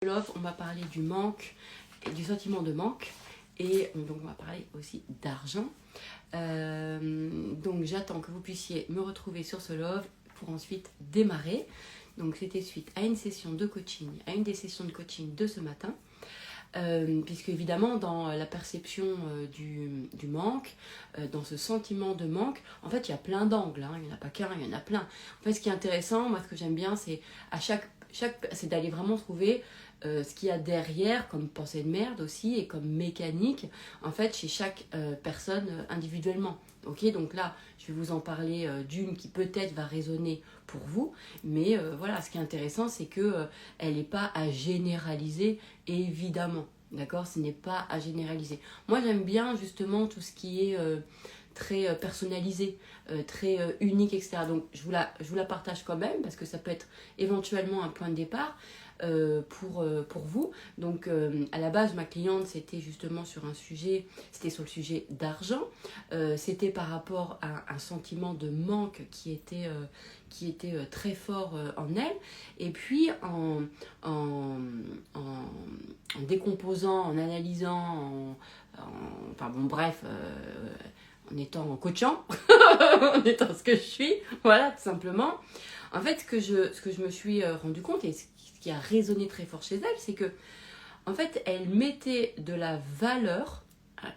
Love, on va parler du manque, et du sentiment de manque, et donc on va parler aussi d'argent. Donc j'attends que vous puissiez me retrouver sur ce Love pour ensuite démarrer. Donc c'était suite à une session de coaching, à une des sessions de coaching de ce matin. Puisque évidemment dans la perception du manque, dans ce sentiment de manque, en fait il y a plein d'angles, hein, il n'y en a pas qu'un, il y en a plein. En fait ce qui est intéressant, moi ce que j'aime bien, c'est à c'est d'aller vraiment trouver ce qu'il y a derrière comme pensée de merde aussi et comme mécanique en fait chez chaque personne individuellement. Ok, donc là je vais vous en parler d'une qui peut-être va résonner pour vous, mais voilà, ce qui est intéressant c'est que elle n'est pas à généraliser, évidemment, d'accord, ce n'est pas à généraliser. Moi j'aime bien justement tout ce qui est très personnalisé, très unique, etc. Donc je vous la partage quand même parce que ça peut être éventuellement un point de départ pour vous. Donc à la base ma cliente c'était justement sur un sujet, c'était sur le sujet d'argent, c'était par rapport à un sentiment de manque qui était très fort en elle, et puis en décomposant, en analysant, enfin bon bref, en étant coachant, en étant ce que je suis, voilà, tout simplement. En fait, ce que je me suis rendu compte, et ce qui a résonné très fort chez elle, c'est que, en fait, elle mettait de la valeur,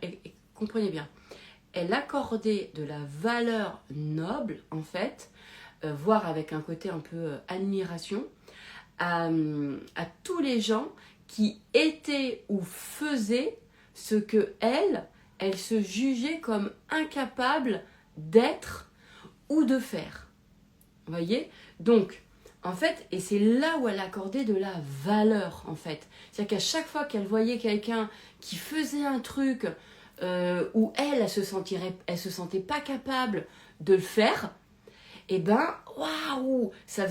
et comprenez bien, elle accordait de la valeur noble, en fait, voire avec un côté un peu admiration, à tous les gens qui étaient ou faisaient ce que elle se jugeait comme incapable d'être ou de faire. Vous voyez ? Donc, en fait, et c'est là où elle accordait de la valeur, en fait. C'est-à-dire qu'à chaque fois qu'elle voyait quelqu'un qui faisait un truc où elle se sentait pas capable de le faire, et ben, waouh, c'est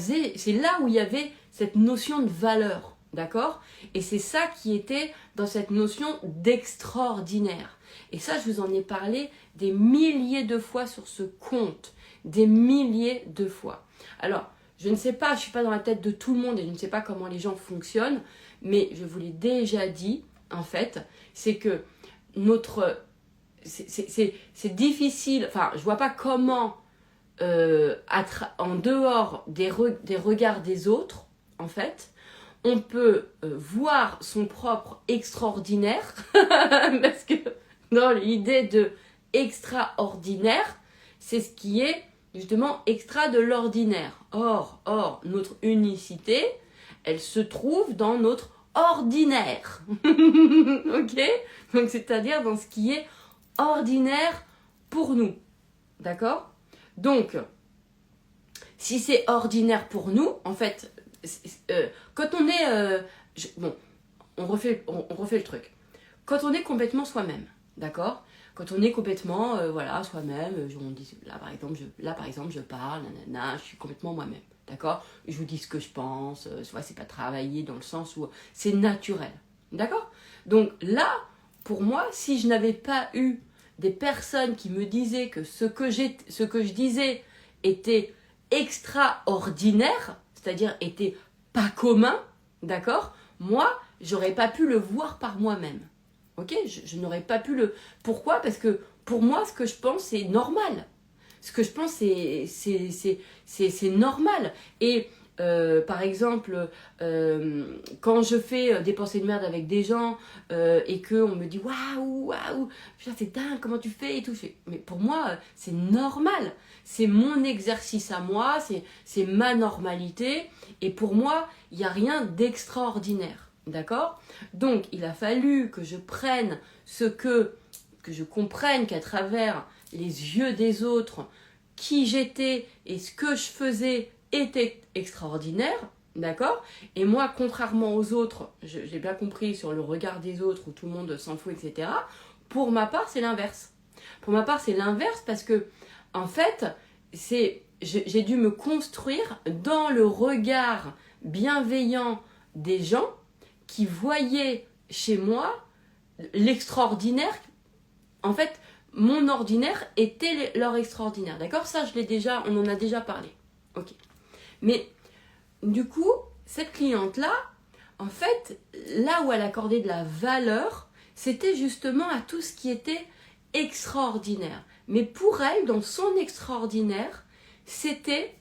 là où il y avait cette notion de valeur, d'accord ? Et c'est ça qui était dans cette notion d'extraordinaire. Et ça, je vous en ai parlé des milliers de fois sur ce compte, des milliers de fois. Alors, je ne sais pas, je ne suis pas dans la tête de tout le monde et je ne sais pas comment les gens fonctionnent, mais je vous l'ai déjà dit, en fait, c'est que c'est difficile, enfin, je vois pas comment en dehors des regards des autres, en fait, on peut voir son propre extraordinaire, parce que dans l'idée de extraordinaire, c'est ce qui est justement extra de l'ordinaire. Or, notre unicité, elle se trouve dans notre ordinaire. Ok ? Donc, c'est-à-dire dans ce qui est ordinaire pour nous. D'accord ? Donc, si c'est ordinaire pour nous, en fait, quand on est... on refait le truc. Quand on est complètement soi-même, d'accord ? Quand on est complètement, soi-même, là par exemple, je parle, nanana, je suis complètement moi-même, d'accord ? Je vous dis ce que je pense, soit c'est pas travaillé dans le sens où c'est naturel, d'accord ? Donc là, pour moi, si je n'avais pas eu des personnes qui me disaient que ce que je disais était extraordinaire, c'est-à-dire était pas commun, d'accord ? Moi, j'aurais pas pu le voir par moi-même. Ok ? Je n'aurais pas pu le... Pourquoi ? Parce que pour moi, ce que je pense, c'est normal. Ce que je pense, c'est normal. Et par exemple, quand je fais des pensées de merde avec des gens et qu'on me dit waouh, putain, c'est dingue, comment tu fais et tout. Mais pour moi, c'est normal. C'est mon exercice à moi, c'est ma normalité. Et pour moi, il n'y a rien d'extraordinaire. D'accord ? Donc, il a fallu que je prenne que je comprenne qu'à travers les yeux des autres, qui j'étais et ce que je faisais était extraordinaire, d'accord ? Et moi, contrairement aux autres, j'ai bien compris sur le regard des autres où tout le monde s'en fout, etc. Pour ma part, c'est l'inverse. Pour ma part, c'est l'inverse parce que, en fait, j'ai dû me construire dans le regard bienveillant des gens qui voyaient chez moi l'extraordinaire. En fait, mon ordinaire était leur extraordinaire. D'accord ? Ça, on en a déjà parlé. Ok. Mais du coup, cette cliente-là, en fait, là où elle accordait de la valeur, c'était justement à tout ce qui était extraordinaire. Mais pour elle, dans son extraordinaire, c'était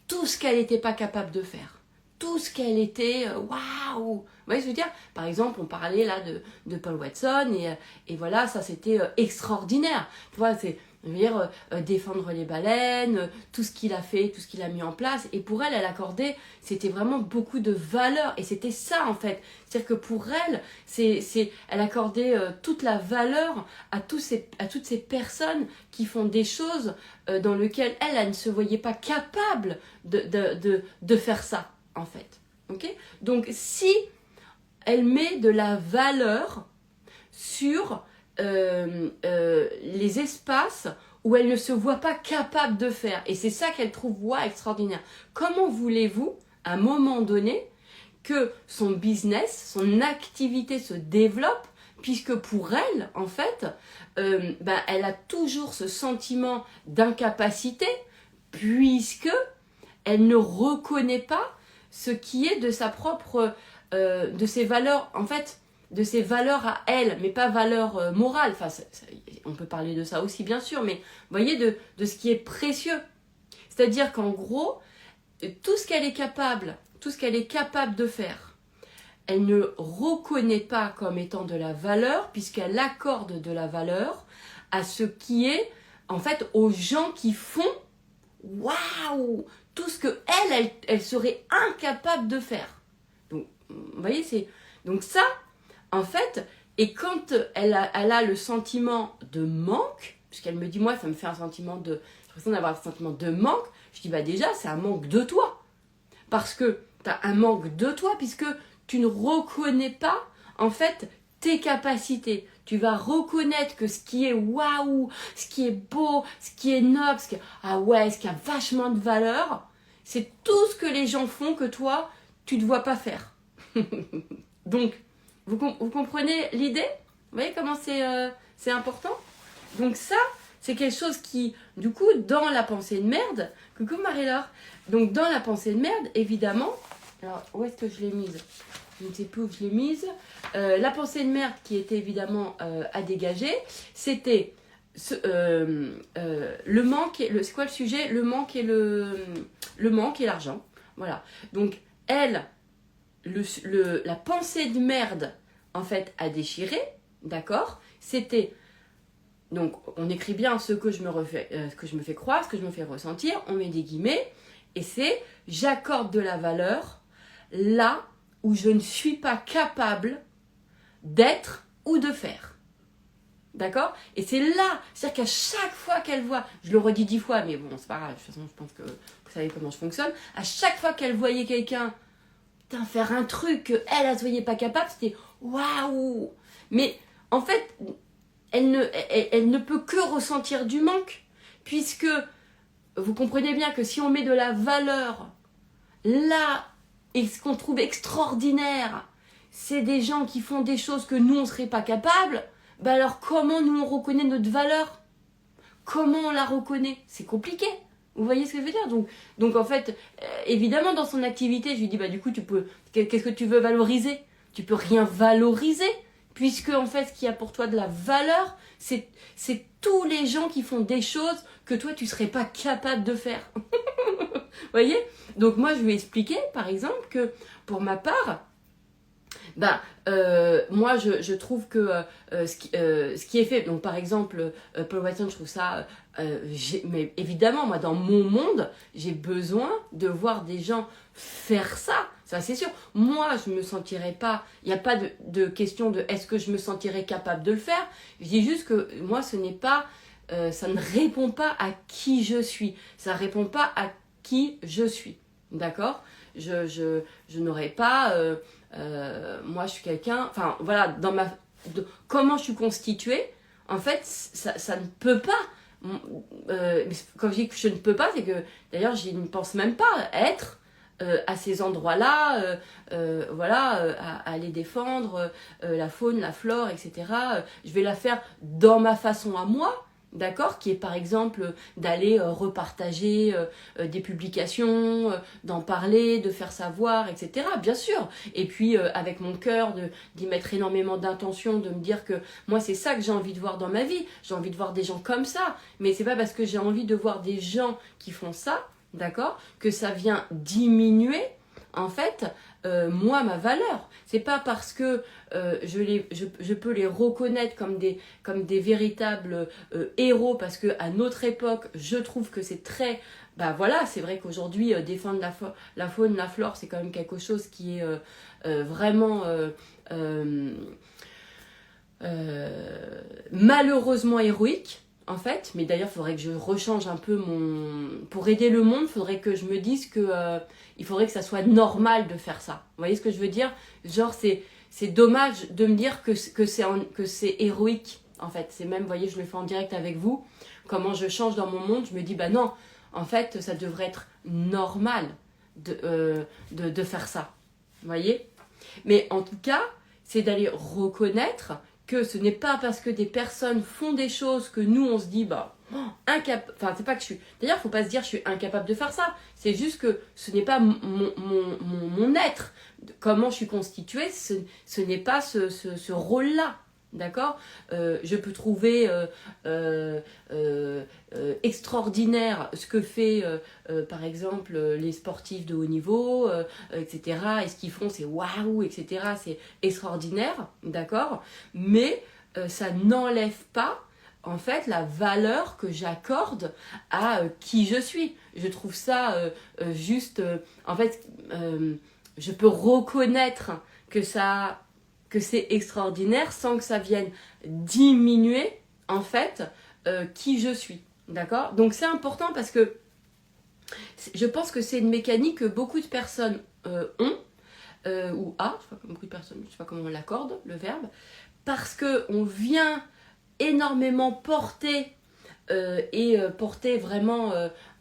tout ce qu'elle n'était pas capable de faire. Tout ce qu'elle était, waouh! Vous voyez ce que je veux dire? Par exemple, on parlait là de Paul Watson, et voilà, ça c'était extraordinaire. Tu vois, c'est, je veux dire, défendre les baleines, tout ce qu'il a fait, tout ce qu'il a mis en place. Et pour elle, elle accordait, c'était vraiment beaucoup de valeur. Et c'était ça, en fait. C'est-à-dire que pour elle, elle accordait toute la valeur à toutes ces personnes qui font des choses dans lesquelles elle ne se voyait pas capable de faire ça, en fait. Ok? Donc, si elle met de la valeur sur les espaces où elle ne se voit pas capable de faire. Et c'est ça qu'elle trouve extraordinaire. Comment voulez-vous, à un moment donné, que son business, son activité se développe, puisque pour elle, en fait, elle a toujours ce sentiment d'incapacité, puisque elle ne reconnaît pas ce qui est de sa propre, de ses valeurs, en fait, de ses valeurs à elle, mais pas valeurs morales. Enfin, on peut parler de ça aussi, bien sûr, mais vous voyez, de ce qui est précieux. C'est-à-dire qu'en gros, tout ce qu'elle est capable de faire, elle ne reconnaît pas comme étant de la valeur, puisqu'elle accorde de la valeur à ce qui est, en fait, aux gens qui font, waouh, tout ce que elle serait incapable de faire. Donc, vous voyez, c'est... Donc ça, en fait, et quand elle a le sentiment de manque, puisqu'elle me dit, moi, ça me fait un sentiment de... J'ai l'impression d'avoir un sentiment de manque, je dis, bah déjà, c'est un manque de toi. Parce que tu as un manque de toi, puisque tu ne reconnais pas, en fait, tes capacités. Tu vas reconnaître que ce qui est waouh, ce qui est beau, ce qui est noble, ce qui a vachement de valeur, c'est tout ce que les gens font que toi, tu ne te vois pas faire. Donc, vous comprenez l'idée? Vous voyez comment c'est important? Donc ça, c'est quelque chose qui, du coup, dans la pensée de merde, coucou Marie-Laure, donc dans la pensée de merde, évidemment, alors où est-ce que je l'ai mise? Je ne sais plus où je l'ai mise. La pensée de merde qui était évidemment à dégager, c'était le manque, c'est quoi le sujet? Le manque et l'argent. Voilà. Donc elle, la pensée de merde, en fait, à déchirer, d'accord? C'était, donc on écrit bien ce que je me fais croire, ce que je me fais ressentir, on met des guillemets, et c'est j'accorde de la valeur là où je ne suis pas capable d'être ou de faire. D'accord? Et c'est là, c'est-à-dire qu'à chaque fois qu'elle voit, je le redis 10 fois, mais bon, c'est pas grave, de toute façon, je pense que vous savez comment je fonctionne, à chaque fois qu'elle voyait quelqu'un faire un truc qu'elle ne se voyait pas capable, c'était waouh! Mais en fait, elle ne peut que ressentir du manque, puisque vous comprenez bien que si on met de la valeur là, et ce qu'on trouve extraordinaire, c'est des gens qui font des choses que nous, on ne serait pas capables, ben alors comment nous, on reconnaît notre valeur? Comment on la reconnaît? C'est compliqué. Vous voyez ce que je veux dire? Donc en fait, évidemment, dans son activité, je lui dis, bah du coup, qu'est-ce que tu veux valoriser? Tu peux rien valoriser, puisque en fait, ce qui a pour toi de la valeur, c'est tous les gens qui font des choses que toi, tu serais pas capable de faire. Vous voyez? Donc moi, je lui ai expliqué, par exemple, que pour ma part, moi je trouve que ce qui est fait, donc par exemple Paul Watson, je trouve ça mais évidemment moi dans mon monde j'ai besoin de voir des gens faire ça c'est sûr. Moi je me sentirais pas, il n'y a pas de question de est-ce que je me sentirais capable de le faire. Je dis juste que moi ce n'est pas ça ne répond pas à qui je suis, ça répond pas à qui je suis, d'accord? Je n'aurais pas moi je suis quelqu'un, enfin voilà, comment je suis constituée, en fait ça ne peut pas, quand je dis que je ne peux pas, c'est que d'ailleurs je ne pense même pas être à ces endroits-là, à aller défendre la faune, la flore, etc. Je vais la faire dans ma façon à moi, d'accord, qui est par exemple d'aller repartager des publications, d'en parler, de faire savoir, etc. Bien sûr. Et puis avec mon cœur, d'y mettre énormément d'intention, de me dire que moi c'est ça que j'ai envie de voir dans ma vie. J'ai envie de voir des gens comme ça. Mais c'est pas parce que j'ai envie de voir des gens qui font ça, d'accord, que ça vient diminuer en fait moi ma valeur. C'est pas parce que je peux les reconnaître comme des véritables héros, parce que à notre époque je trouve que c'est très, bah voilà, c'est vrai qu'aujourd'hui défendre la faune, la flore, c'est quand même quelque chose qui est vraiment malheureusement héroïque en fait. Mais d'ailleurs il faudrait que je rechange un peu pour aider le monde, il faudrait que je me dise que il faudrait que ça soit normal de faire ça. Vous voyez ce que je veux dire? Genre c'est dommage de me dire que c'est héroïque en fait. C'est même, vous voyez, je le fais en direct avec vous, comment je change dans mon monde. Je me dis bah non, en fait ça devrait être normal de faire ça. Vous voyez? Mais en tout cas, c'est d'aller reconnaître que ce n'est pas parce que des personnes font des choses que nous on se dit bah incapable. Enfin, c'est pas que je suis. D'ailleurs, faut pas se dire je suis incapable de faire ça. C'est juste que ce n'est pas mon être. Comment je suis constituée, ce n'est pas ce rôle-là. D'accord? Je peux trouver extraordinaire ce que fait par exemple les sportifs de haut niveau, etc. Et ce qu'ils font, c'est waouh, etc. C'est extraordinaire, d'accord? Mais ça n'enlève pas en fait la valeur que j'accorde à qui je suis. Je trouve ça juste, en fait, je peux reconnaître que c'est extraordinaire sans que ça vienne diminuer en fait qui je suis, d'accord? Donc c'est important parce que je pense que c'est une mécanique que beaucoup de personnes ont ou a, je sais pas, beaucoup de personnes, je sais pas comment on l'accorde le verbe, parce que on vient énormément porter porter vraiment,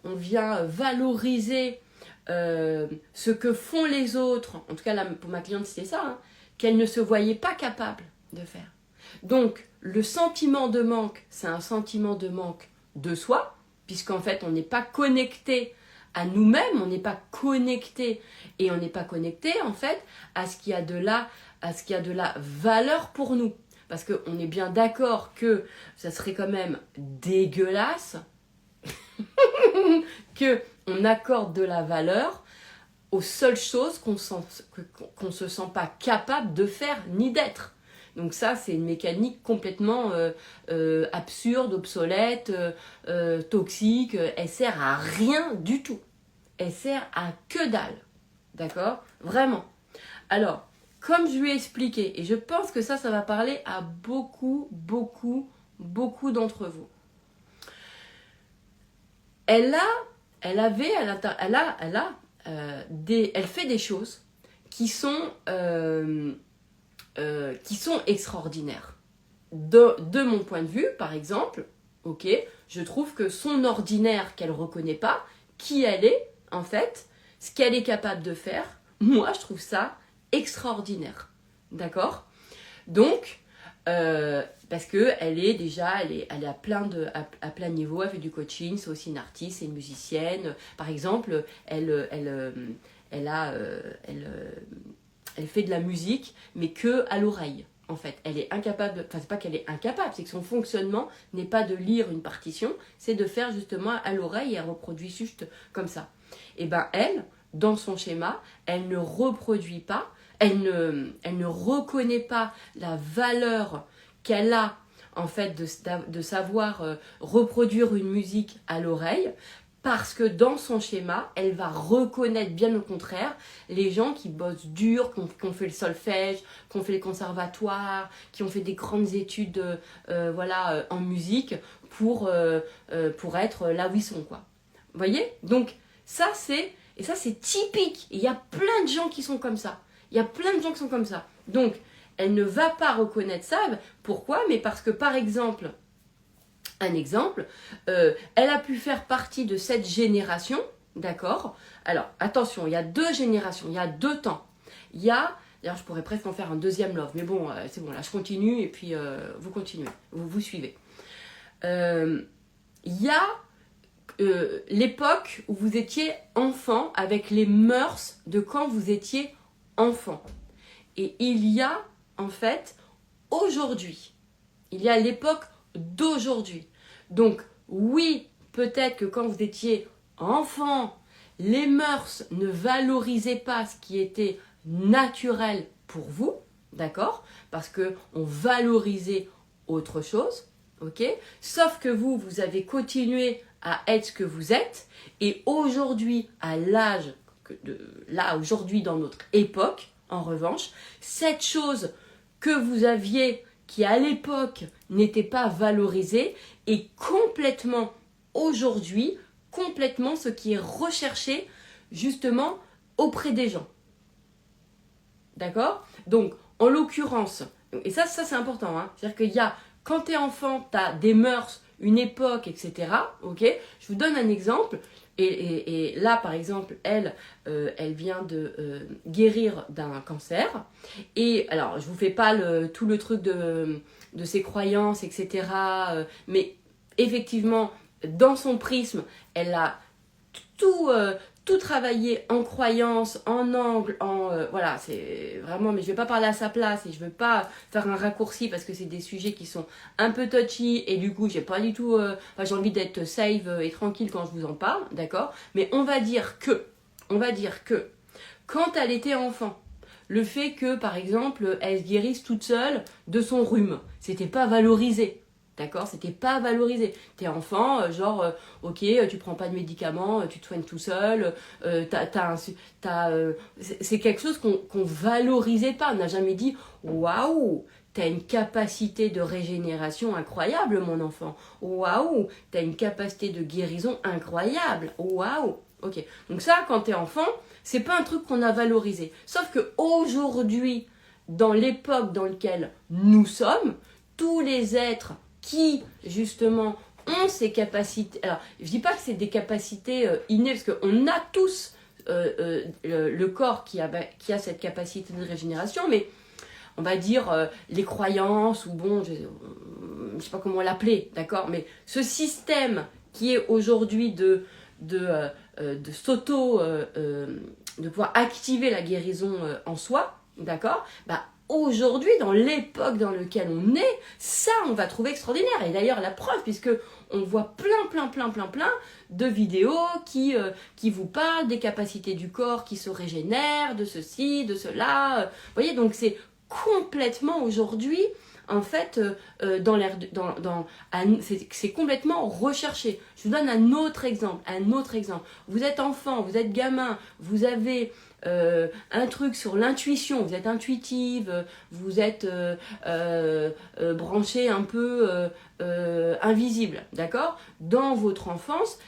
on vient valoriser ce que font les autres. En tout cas là pour ma cliente c'était ça, hein, qu'elle ne se voyait pas capable de faire. Donc, le sentiment de manque, c'est un sentiment de manque de soi, puisqu'en fait, on n'est pas connecté à nous-mêmes, on n'est pas connecté, et on n'est pas connecté, en fait, à ce qui a de la valeur pour nous. Parce qu'on est bien d'accord que ça serait quand même dégueulasse qu'on accorde de la valeur aux seules choses qu'on ne se sent pas capable de faire ni d'être. Donc ça, c'est une mécanique complètement absurde, obsolète, toxique. Elle sert à rien du tout. Elle sert à que dalle. D'accord? Vraiment. Alors, comme je lui ai expliqué, et je pense que ça va parler à beaucoup, beaucoup, beaucoup d'entre vous. Elle fait des choses qui sont extraordinaires. De mon point de vue, par exemple, ok, je trouve que son ordinaire qu'elle ne reconnaît pas, qui elle est, en fait, ce qu'elle est capable de faire, moi, je trouve ça extraordinaire. D'accord? Donc, parce que elle est à plein niveau, elle fait du coaching, c'est aussi une artiste, c'est une musicienne. Par exemple, elle fait de la musique, mais que à l'oreille. En fait, elle est incapable, enfin c'est pas qu'elle est incapable, c'est que son fonctionnement n'est pas de lire une partition, c'est de faire justement à l'oreille et elle reproduit juste comme ça. Et ben elle, dans son schéma, elle ne reproduit pas, elle ne reconnaît pas la valeur qu'elle a en fait de savoir reproduire une musique à l'oreille, parce que dans son schéma, elle va reconnaître bien au contraire les gens qui bossent dur, qui ont fait le solfège, qui ont fait le conservatoire, qui ont fait des grandes études en musique pour être là où ils sont, quoi. Vous voyez? Donc ça c'est typique. Il y a plein de gens qui sont comme ça. Donc elle ne va pas reconnaître ça. Pourquoi? Mais parce que par exemple, elle a pu faire partie de cette génération, d'accord? Alors, attention, il y a deux générations, il y a deux temps. D'ailleurs, je pourrais presque en faire un deuxième love, mais bon, c'est bon, là, je continue, et puis vous continuez, vous suivez. il y a l'époque où vous étiez enfant avec les mœurs de quand vous étiez enfant. Et il y a en fait aujourd'hui. Il y a l'époque d'aujourd'hui. Donc oui, peut-être que quand vous étiez enfant, les mœurs ne valorisaient pas ce qui était naturel pour vous, d'accord? Parce qu'on valorisait autre chose, ok? Sauf que vous avez continué à être ce que vous êtes, et aujourd'hui, à l'âge, là, aujourd'hui, dans notre époque, en revanche, cette chose que vous aviez, qui à l'époque n'était pas valorisée, est complètement, aujourd'hui, complètement ce qui est recherché, justement, auprès des gens. D'accord? Donc, en l'occurrence, et ça c'est important, hein, c'est-à-dire qu'il y a, quand tu es enfant, tu as des mœurs, une époque, etc. Ok, je vous donne un exemple. Et là, par exemple, elle vient de guérir d'un cancer. Et alors, je vous fais pas tout le truc de ses croyances, etc. Mais effectivement, dans son prisme, elle a tout travaillé en croyance, en angle, voilà, c'est vraiment, mais je vais pas parler à sa place et je veux pas faire un raccourci parce que c'est des sujets qui sont un peu touchy et du coup j'ai pas du tout, j'ai envie d'être safe et tranquille quand je vous en parle, d'accord? Mais on va dire que quand elle était enfant, le fait que par exemple elle se guérisse toute seule de son rhume, c'était pas valorisé. D'accord, c'était pas valorisé. T'es enfant, ok, tu prends pas de médicaments, tu te soignes tout seul, c'est quelque chose qu'on valorisait pas. On n'a jamais dit, waouh, t'as une capacité de régénération incroyable, mon enfant. Waouh, t'as une capacité de guérison incroyable. Waouh. Ok, donc ça, quand t'es enfant, c'est pas un truc qu'on a valorisé. Sauf que aujourd'hui, dans l'époque dans laquelle nous sommes, tous les êtres qui, justement, ont ces capacités. Alors, je ne dis pas que c'est des capacités innées, parce qu'on a tous le corps qui a cette capacité de régénération, mais on va dire les croyances, ou bon, je ne sais pas comment l'appeler, d'accord, mais ce système qui est aujourd'hui de de pouvoir activer la guérison en soi, d'accord, bah, aujourd'hui, dans l'époque dans laquelle on est, ça, on va trouver extraordinaire. Et d'ailleurs, la preuve, puisque on voit plein de vidéos qui vous parlent des capacités du corps qui se régénèrent, de ceci, de cela. Vous voyez, donc c'est complètement aujourd'hui, en fait, c'est complètement recherché. Je vous donne un autre exemple. Vous êtes enfant, vous êtes gamin, vous avez un truc sur l'intuition, vous êtes intuitive, vous êtes branché un peu invisible, d'accord? Dans votre enfance,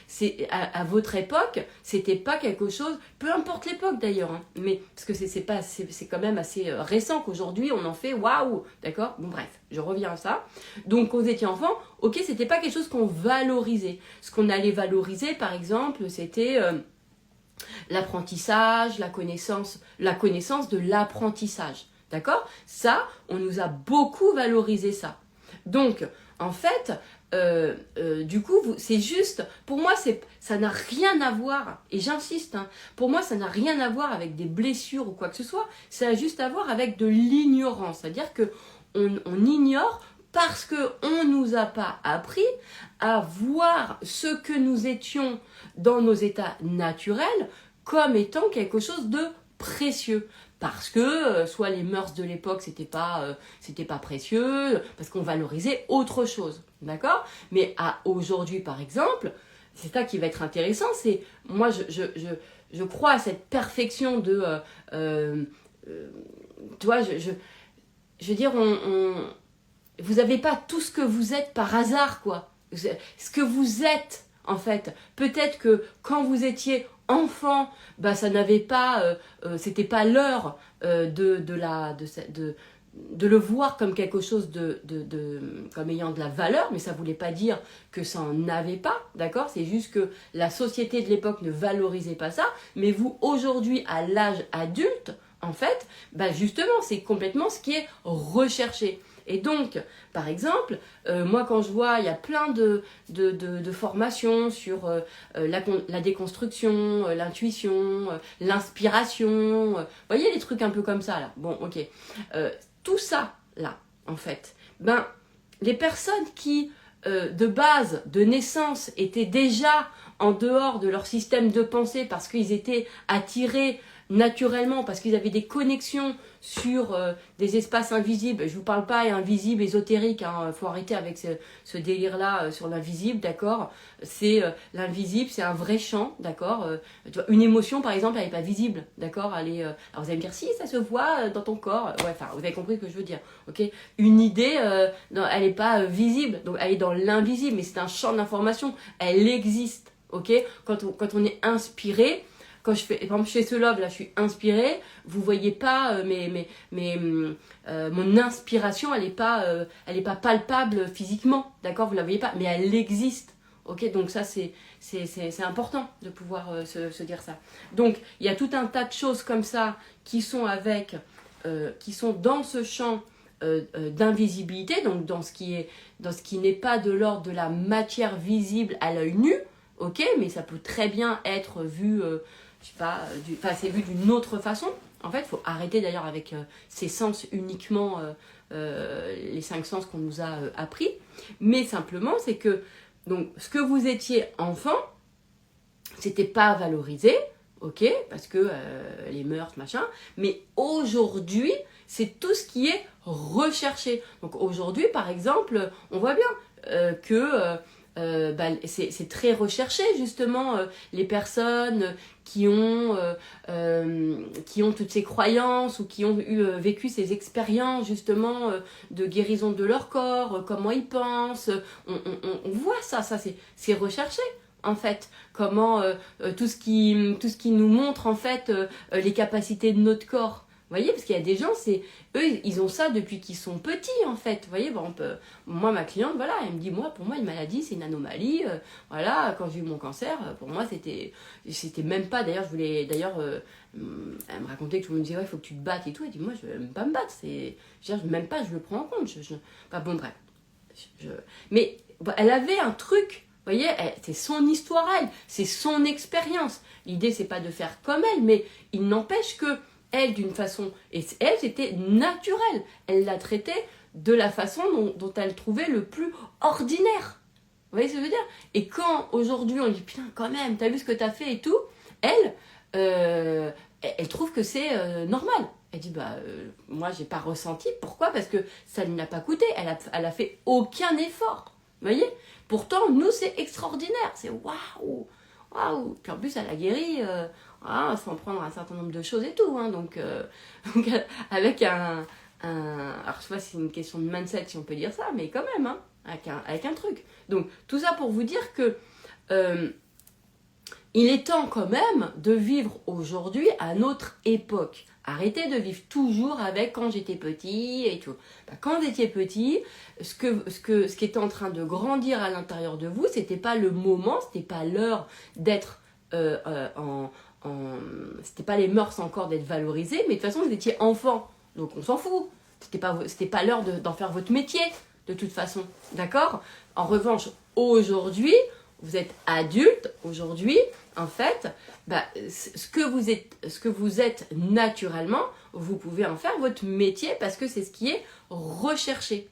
à votre époque, c'était pas quelque chose, peu importe l'époque d'ailleurs, hein, mais parce que c'est quand même assez récent qu'aujourd'hui on en fait waouh, d'accord? Bon bref, je reviens à ça. Donc quand vous étiez enfant, ok, c'était pas quelque chose qu'on valorisait. Ce qu'on allait valoriser, par exemple, c'était l'apprentissage, la connaissance de l'apprentissage. D'accord? Ça, on nous a beaucoup valorisé ça. Donc, en fait, du coup, c'est juste, pour moi, ça n'a rien à voir, et j'insiste, hein, pour moi, ça n'a rien à voir avec des blessures ou quoi que ce soit, ça a juste à voir avec de l'ignorance. C'est-à-dire qu'on ignore parce qu'on ne nous a pas appris à voir ce que nous étions dans nos états naturels comme étant quelque chose de précieux. Parce que soit les mœurs de l'époque, c'était pas précieux, parce qu'on valorisait autre chose. D'accord? Mais aujourd'hui, par exemple, c'est ça qui va être intéressant, c'est moi je crois à cette perfection de tu vois, je veux dire, vous n'avez pas tout ce que vous êtes par hasard, quoi. Ce que vous êtes, en fait. Peut-être que quand vous étiez enfant, bah, ça n'avait pas, c'était pas l'heure de le voir comme quelque chose comme ayant de la valeur, mais ça voulait pas dire que ça en avait pas, d'accord? C'est juste que la société de l'époque ne valorisait pas ça, mais vous, aujourd'hui, à l'âge adulte, en fait, bah justement, c'est complètement ce qui est recherché. Et donc, par exemple, moi quand je vois, il y a plein de formations sur la déconstruction, l'intuition, l'inspiration, vous voyez les trucs un peu comme ça là. Bon, ok. Tout ça là, en fait, ben, les personnes qui, de base, de naissance, étaient déjà en dehors de leur système de pensée parce qu'ils étaient attirés naturellement, parce qu'ils avaient des connexions sur des espaces invisibles. Je ne vous parle pas invisible, ésotérique, hein, faut arrêter avec ce délire-là sur l'invisible, d'accord. C'est l'invisible, c'est un vrai champ, d'accord. Une émotion, par exemple, elle n'est pas visible, d'accord. Alors vous allez me dire, si, ça se voit dans ton corps. Ouais, enfin, vous avez compris ce que je veux dire, ok. Une idée, elle n'est pas visible, donc elle est dans l'invisible, mais c'est un champ d'information, elle existe, ok. Quand on est inspiré, quand je fais, par exemple, chez ce love, là, je suis inspirée, vous voyez pas, mon inspiration, elle est pas palpable physiquement, d'accord, vous la voyez pas, mais elle existe, ok, donc ça, c'est important de pouvoir se dire ça. Donc, il y a tout un tas de choses comme ça qui sont dans ce champ d'invisibilité, donc dans ce qui n'est pas de l'ordre de la matière visible à l'œil nu, ok, mais ça peut très bien être vu, je sais pas, c'est vu d'une autre façon. En fait, il faut arrêter d'ailleurs avec ces sens uniquement, les 5 sens qu'on nous a appris. Mais simplement, c'est que donc, ce que vous étiez enfant, c'était pas valorisé, ok, parce que les mœurs, machin. Mais aujourd'hui, c'est tout ce qui est recherché. Donc aujourd'hui, par exemple, on voit bien que c'est très recherché justement les personnes qui ont toutes ces croyances ou qui ont vécu ces expériences justement de guérison de leur corps, comment ils pensent, on voit ça c'est recherché en fait, comment tout ce qui nous montre en fait les capacités de notre corps. Vous voyez, parce qu'il y a des gens, eux, ils ont ça depuis qu'ils sont petits, en fait. Vous voyez, moi, ma cliente, voilà, elle me dit, pour moi, une maladie, c'est une anomalie. Voilà, quand j'ai eu mon cancer, pour moi, c'était même pas, d'ailleurs, elle me racontait que je me disais, ouais, il faut que tu te battes et tout. Elle dit, moi, je veux même pas me battre. Même pas, je le prends en compte. Bon, bref. Mais elle avait un truc. Vous voyez, c'est son histoire, c'est son expérience. L'idée, c'est pas de faire comme elle, mais il n'empêche que elle, d'une façon, et elle, c'était naturel. Elle l'a traité de la façon dont elle trouvait le plus ordinaire. Vous voyez ce que je veux dire? Et quand, aujourd'hui, on dit, putain, quand même, t'as vu ce que t'as fait et tout, elle trouve que c'est normal. Elle dit, moi, j'ai pas ressenti. Pourquoi? Parce que ça ne l'a pas coûté. Elle a fait aucun effort. Vous voyez? Pourtant, nous, c'est extraordinaire. C'est waouh! Waouh! Puis en plus, elle a guéri... sans prendre un certain nombre de choses et tout, hein, donc avec alors je sais pas si c'est une question de mindset si on peut dire ça, mais quand même, hein, avec un truc. Donc tout ça pour vous dire que il est temps quand même de vivre aujourd'hui à notre époque. Arrêtez de vivre toujours avec quand j'étais petit et tout. Quand vous étiez petit, ce qui était en train de grandir à l'intérieur de vous, c'était pas le moment, c'était pas l'heure d'être c'était pas les mœurs encore d'être valorisées, mais de toute façon vous étiez enfant, donc on s'en fout. C'était pas l'heure d'en faire votre métier, de toute façon, d'accord? En revanche, aujourd'hui, vous êtes adulte, aujourd'hui, en fait, ce que vous êtes naturellement, vous pouvez en faire votre métier parce que c'est ce qui est recherché.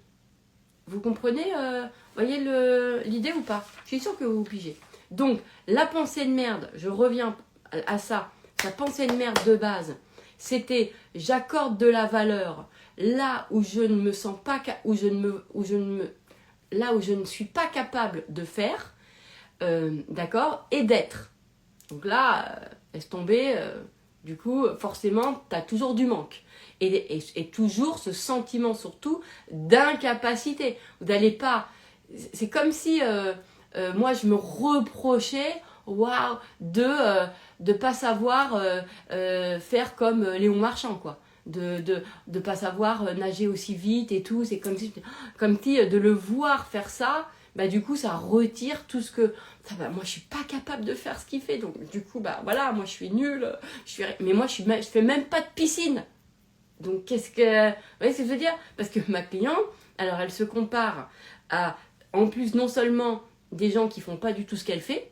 Vous comprenez, voyez l'idée ou pas? Je suis sûre que vous pigez. Donc, la pensée de merde, je reviens à ça, sa pensée de merde de base, c'était j'accorde de la valeur là où je ne me sens pas, là où je ne suis pas capable de faire, d'accord, et d'être. Donc là, laisse tomber, du coup, forcément, tu as toujours du manque. Et toujours ce sentiment surtout d'incapacité. Vous n'allez pas... C'est comme si moi je me reprochais de pas savoir faire comme Léon Marchand, quoi. De pas savoir nager aussi vite et tout. C'est comme si de le voir faire ça, du coup ça retire tout ce que moi je suis pas capable de faire ce qu'il fait, donc du coup voilà, moi je suis nulle, mais moi je fais même pas de piscine. Donc qu'est-ce que... Vous voyez ce que je veux dire? Parce que ma cliente, Alors, elle se compare à, en plus, non seulement des gens qui font pas du tout ce qu'elle fait,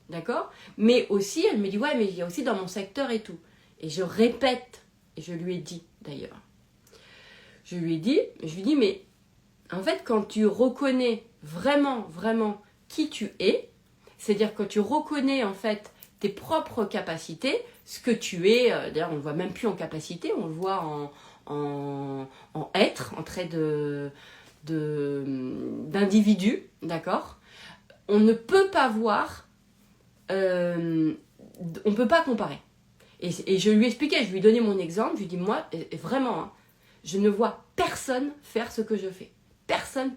d'accord, mais aussi, elle me dit, ouais, mais il y a aussi dans mon secteur et tout. Et je répète, et je lui ai dit d'ailleurs, je lui dis, mais en fait, quand tu reconnais vraiment, vraiment qui tu es, c'est-à-dire quand tu reconnais en fait tes propres capacités, ce que tu es, d'ailleurs on ne le voit même plus en capacité, on le voit en être, en trait d'individu, d'accord. On ne peut pas voir, on ne peut pas comparer. Et je lui expliquais, je lui donnais mon exemple, je lui dis moi, vraiment, hein, je ne vois personne faire ce que je fais. Personne.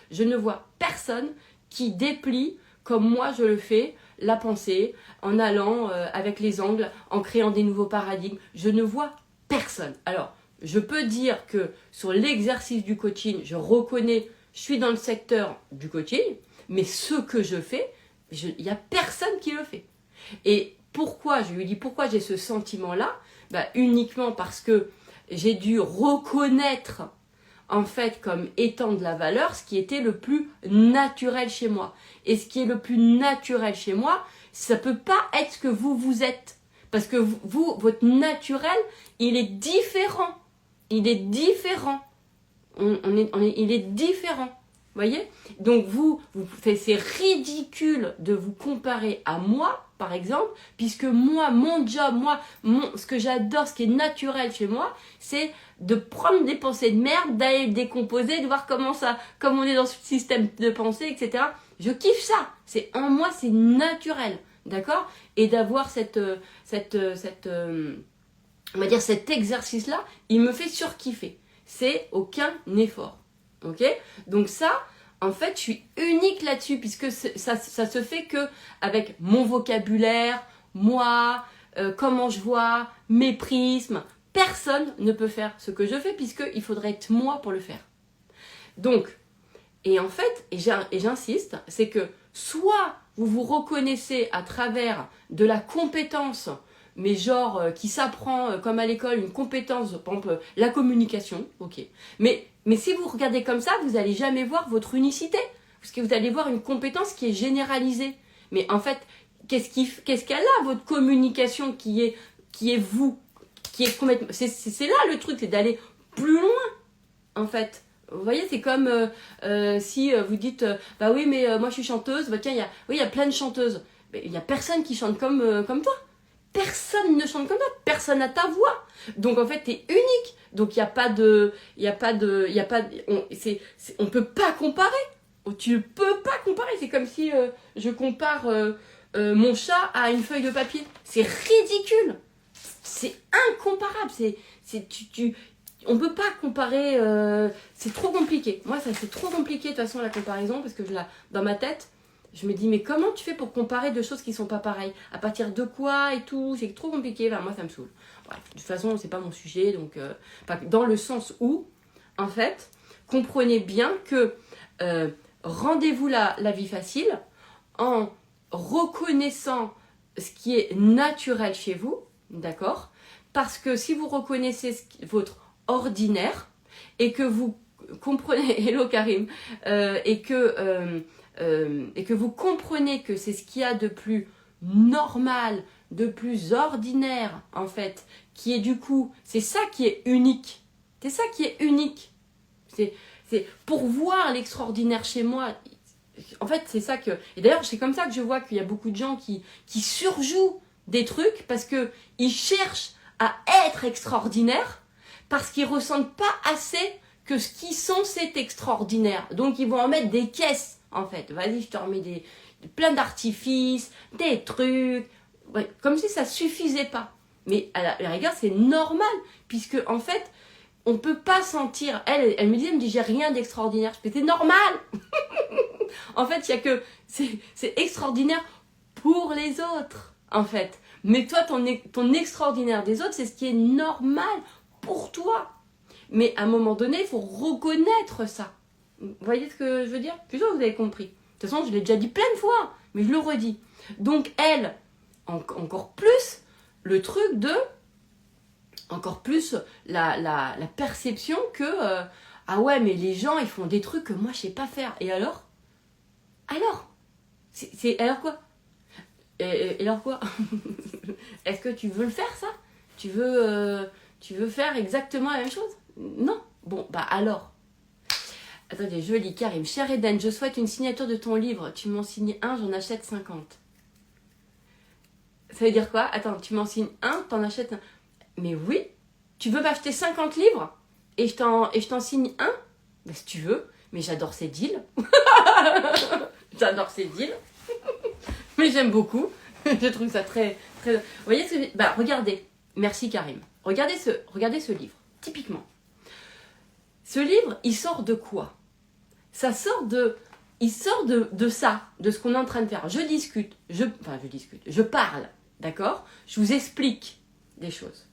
Je ne vois personne qui déplie comme moi je le fais, la pensée, en allant avec les angles, en créant des nouveaux paradigmes. Je ne vois personne. Alors, je peux dire que sur l'exercice du coaching, je reconnais, je suis dans le secteur du coaching, mais ce que je fais, il n'y a personne qui le fait. Et pourquoi, je lui dis pourquoi j'ai ce sentiment-là, uniquement parce que j'ai dû reconnaître en fait comme étant de la valeur ce qui était le plus naturel chez moi. Et ce qui est le plus naturel chez moi, ça peut pas être ce que vous êtes. Parce que vous, votre naturel, il est différent. Il est différent. Il est différent. Vous voyez? Donc c'est ridicule de vous comparer à moi, par exemple, puisque moi, mon job, ce que j'adore, ce qui est naturel chez moi, c'est de prendre des pensées de merde, d'aller le décomposer, de voir comment on est dans ce système de pensée, etc. Je kiffe ça. C'est en moi, c'est naturel, d'accord? Et d'avoir on va dire cet exercice-là, il me fait surkiffer. C'est aucun effort. Ok, donc ça, en fait, je suis unique là-dessus puisque ça se fait que avec mon vocabulaire, moi, comment je vois, mes prismes, personne ne peut faire ce que je fais puisqu'il faudrait être moi pour le faire. Donc, et en fait, et j'insiste, c'est que soit vous vous reconnaissez à travers de la compétence, mais genre qui s'apprend comme à l'école, une compétence, par exemple la communication, ok. Mais si vous regardez comme ça, vous n'allez jamais voir votre unicité, parce que vous allez voir une compétence qui est généralisée. Mais en fait, qu'est-ce qu'elle a, votre communication qui est vous, qui est complètement... C'est là le truc, c'est d'aller plus loin, en fait. Vous voyez, c'est comme si vous dites bah oui, mais moi je suis chanteuse, bah tiens, il y a plein de chanteuses. Mais il n'y a personne qui chante comme toi. Personne ne chante comme toi, personne n'a ta voix. Donc en fait, tu es unique. Donc il on peut pas comparer. Tu peux pas comparer. C'est comme si je compare mon chat à une feuille de papier. C'est ridicule. C'est incomparable. On peut pas comparer. C'est trop compliqué. Moi, ça c'est trop compliqué de toute façon la comparaison parce que dans ma tête. Je me dis, mais comment tu fais pour comparer deux choses qui sont pas pareilles? À partir de quoi et tout? C'est trop compliqué. Enfin, moi, ça me saoule. Bref, de toute façon, c'est pas mon sujet. Donc, dans le sens où, en fait, comprenez bien que rendez-vous la vie facile en reconnaissant ce qui est naturel chez vous, d'accord? Parce que si vous reconnaissez votre ordinaire et que vous comprenez, hello Karim, et que vous comprenez que c'est ce qu'il y a de plus normal, de plus ordinaire en fait, qui est du coup, c'est ça qui est unique. C'est ça qui est unique. C'est pour voir l'extraordinaire chez moi. En fait, c'est ça que... Et d'ailleurs, c'est comme ça que je vois qu'il y a beaucoup de gens qui surjouent des trucs parce qu'ils cherchent à être extraordinaires parce qu'ils ressentent pas assez que ce qu'ils sont, c'est extraordinaire. Donc, ils vont en mettre des caisses, en fait. Vas-y, je te remets plein d'artifices, des trucs. Ouais, comme si ça suffisait pas. Mais à la rigueur, c'est normal, puisque, en fait, on peut pas sentir... Elle me dit, j'ai rien d'extraordinaire. Je fais, c'est normal. En fait, il y a que... C'est extraordinaire pour les autres, en fait. Mais toi, ton extraordinaire des autres, c'est ce qui est normal pour toi. Mais à un moment donné, il faut reconnaître ça. Vous voyez ce que je veux dire? Je suis sûre que vous avez compris. De toute façon, je l'ai déjà dit plein de fois, mais je le redis. Donc elle, encore plus, le truc de... Encore plus la perception que... Ah ouais, mais les gens, ils font des trucs que moi, je sais pas faire. Et alors? Alors? Alors quoi? Et alors quoi? Est-ce que tu veux le faire, ça? Tu veux faire exactement la même chose? Non. Bon, bah alors. Attendez, je lis Karim. Cher Eden, je souhaite une signature de ton livre. Tu m'en signes un, j'en achète 50. Ça veut dire quoi? Attends, tu m'en signes un, t'en achètes un. Mais oui, tu veux m'acheter 50 livres et je t'en signe un? Bah, si tu veux, mais j'adore ces deals. J'adore ces deals. Mais j'aime beaucoup. Je trouve ça très, très... Vous voyez ce que... Bah, regardez. Merci Karim. Regardez ce livre. Typiquement. Ce livre, il sort de quoi? Il sort de ça, de ce qu'on est en train de faire. Je parle, d'accord? Je vous explique des choses.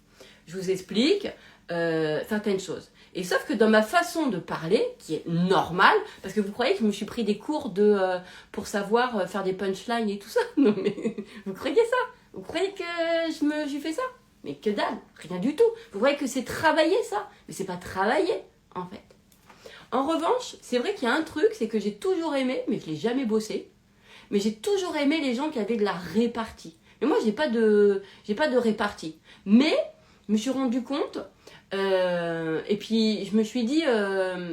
Je vous explique certaines choses. Et sauf que dans ma façon de parler, qui est normale, parce que vous croyez que je me suis pris des cours pour savoir faire des punchlines et tout ça? Non mais, vous croyez ça? Vous croyez que j'ai fait ça? Mais que dalle, rien du tout. Vous croyez que c'est travailler ça? Mais c'est pas travailler, en fait. En revanche, c'est vrai qu'il y a un truc, c'est que j'ai toujours aimé, mais je l'ai jamais bossé, mais j'ai toujours aimé les gens qui avaient de la répartie. Mais moi, j'ai pas de répartie. Mais je me suis rendu compte, et puis je me suis dit,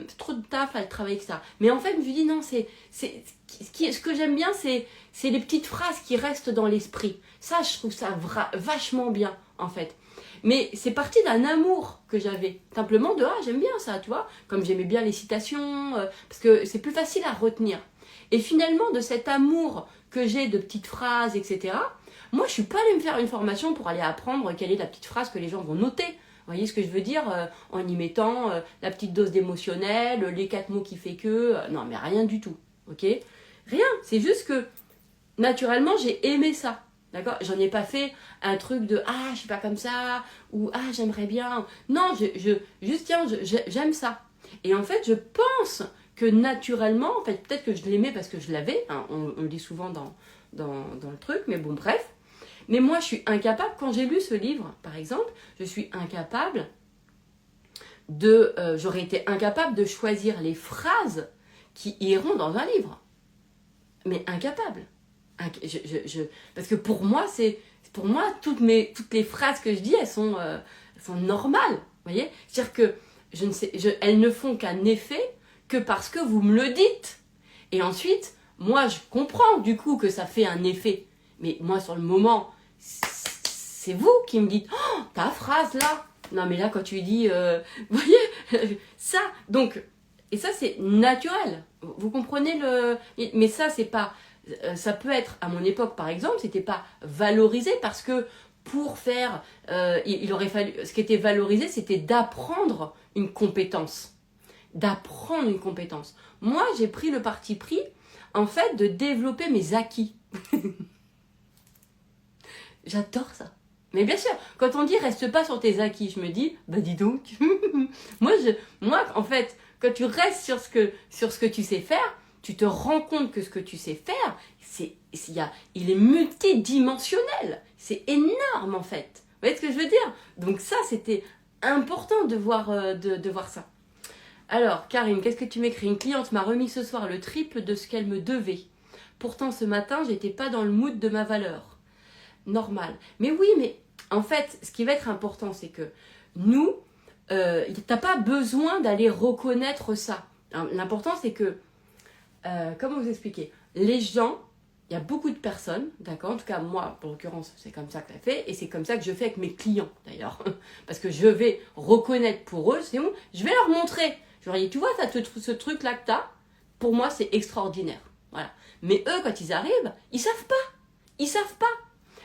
c'est trop de taf à travailler avec ça. Mais en fait, je me suis dit, non, ce que j'aime bien, c'est les petites phrases qui restent dans l'esprit. Ça, je trouve ça vachement bien, en fait. Mais c'est parti d'un amour que j'avais. Simplement de, j'aime bien ça, tu vois. Comme j'aimais bien les citations, parce que c'est plus facile à retenir. Et finalement, de cet amour que j'ai de petites phrases, etc., moi, je suis pas allée me faire une formation pour aller apprendre quelle est la petite phrase que les gens vont noter. Vous voyez ce que je veux dire? En y mettant la petite dose d'émotionnel, les 4 mots qui fait que... non, mais rien du tout, ok? Rien, c'est juste que, naturellement, j'ai aimé ça. D'accord? J'en ai pas fait un truc de je suis pas comme ça, ou j'aimerais bien. Non, juste tiens, j'aime ça. Et en fait, je pense que naturellement, en fait, peut-être que je l'aimais parce que je l'avais, hein, on le dit souvent dans le truc, mais bon, bref. Mais moi, je suis incapable, quand j'ai lu ce livre, par exemple, je suis incapable j'aurais été incapable de choisir les phrases qui iront dans un livre. Mais incapable. Parce que pour moi, toutes les phrases que je dis, elles sont normales. Vous voyez? C'est-à-dire que elles ne font qu'un effet que parce que vous me le dites. Et ensuite, moi, je comprends du coup que ça fait un effet. Mais moi, sur le moment, c'est vous qui me dites ta phrase là. Non, mais là, quand tu dis, vous voyez, ça. Donc, et ça, c'est naturel. Vous comprenez mais ça, c'est pas. Ça peut être, à mon époque par exemple, c'était pas valorisé parce que pour faire, il aurait fallu, ce qui était valorisé, c'était d'apprendre une compétence. D'apprendre une compétence. Moi, j'ai pris le parti pris, en fait, de développer mes acquis. J'adore ça. Mais bien sûr, quand on dit reste pas sur tes acquis, je me dis, bah dis donc. moi, en fait, quand tu restes sur ce que tu sais faire, tu te rends compte que ce que tu sais faire, il est multidimensionnel. C'est énorme en fait. Vous voyez ce que je veux dire? Donc ça, c'était important de voir ça. Alors, Karine, qu'est-ce que tu m'écris? Une cliente m'a remis ce soir le triple de ce qu'elle me devait. Pourtant, ce matin, j'étais pas dans le mood de ma valeur. Normal. Mais oui, mais en fait, ce qui va être important, c'est que nous, t'as pas besoin d'aller reconnaître ça. L'important, c'est que comment vous expliquer? Les gens, il y a beaucoup de personnes, d'accord? En tout cas, moi, pour l'occurrence, c'est comme ça que ça fait, et c'est comme ça que je fais avec mes clients, d'ailleurs. Parce que je vais reconnaître pour eux, c'est où? Je vais leur montrer. Je leur dis, tu vois, ce truc-là que t'as, pour moi, c'est extraordinaire. Voilà. Mais eux, quand ils arrivent, ils savent pas. Ils savent pas.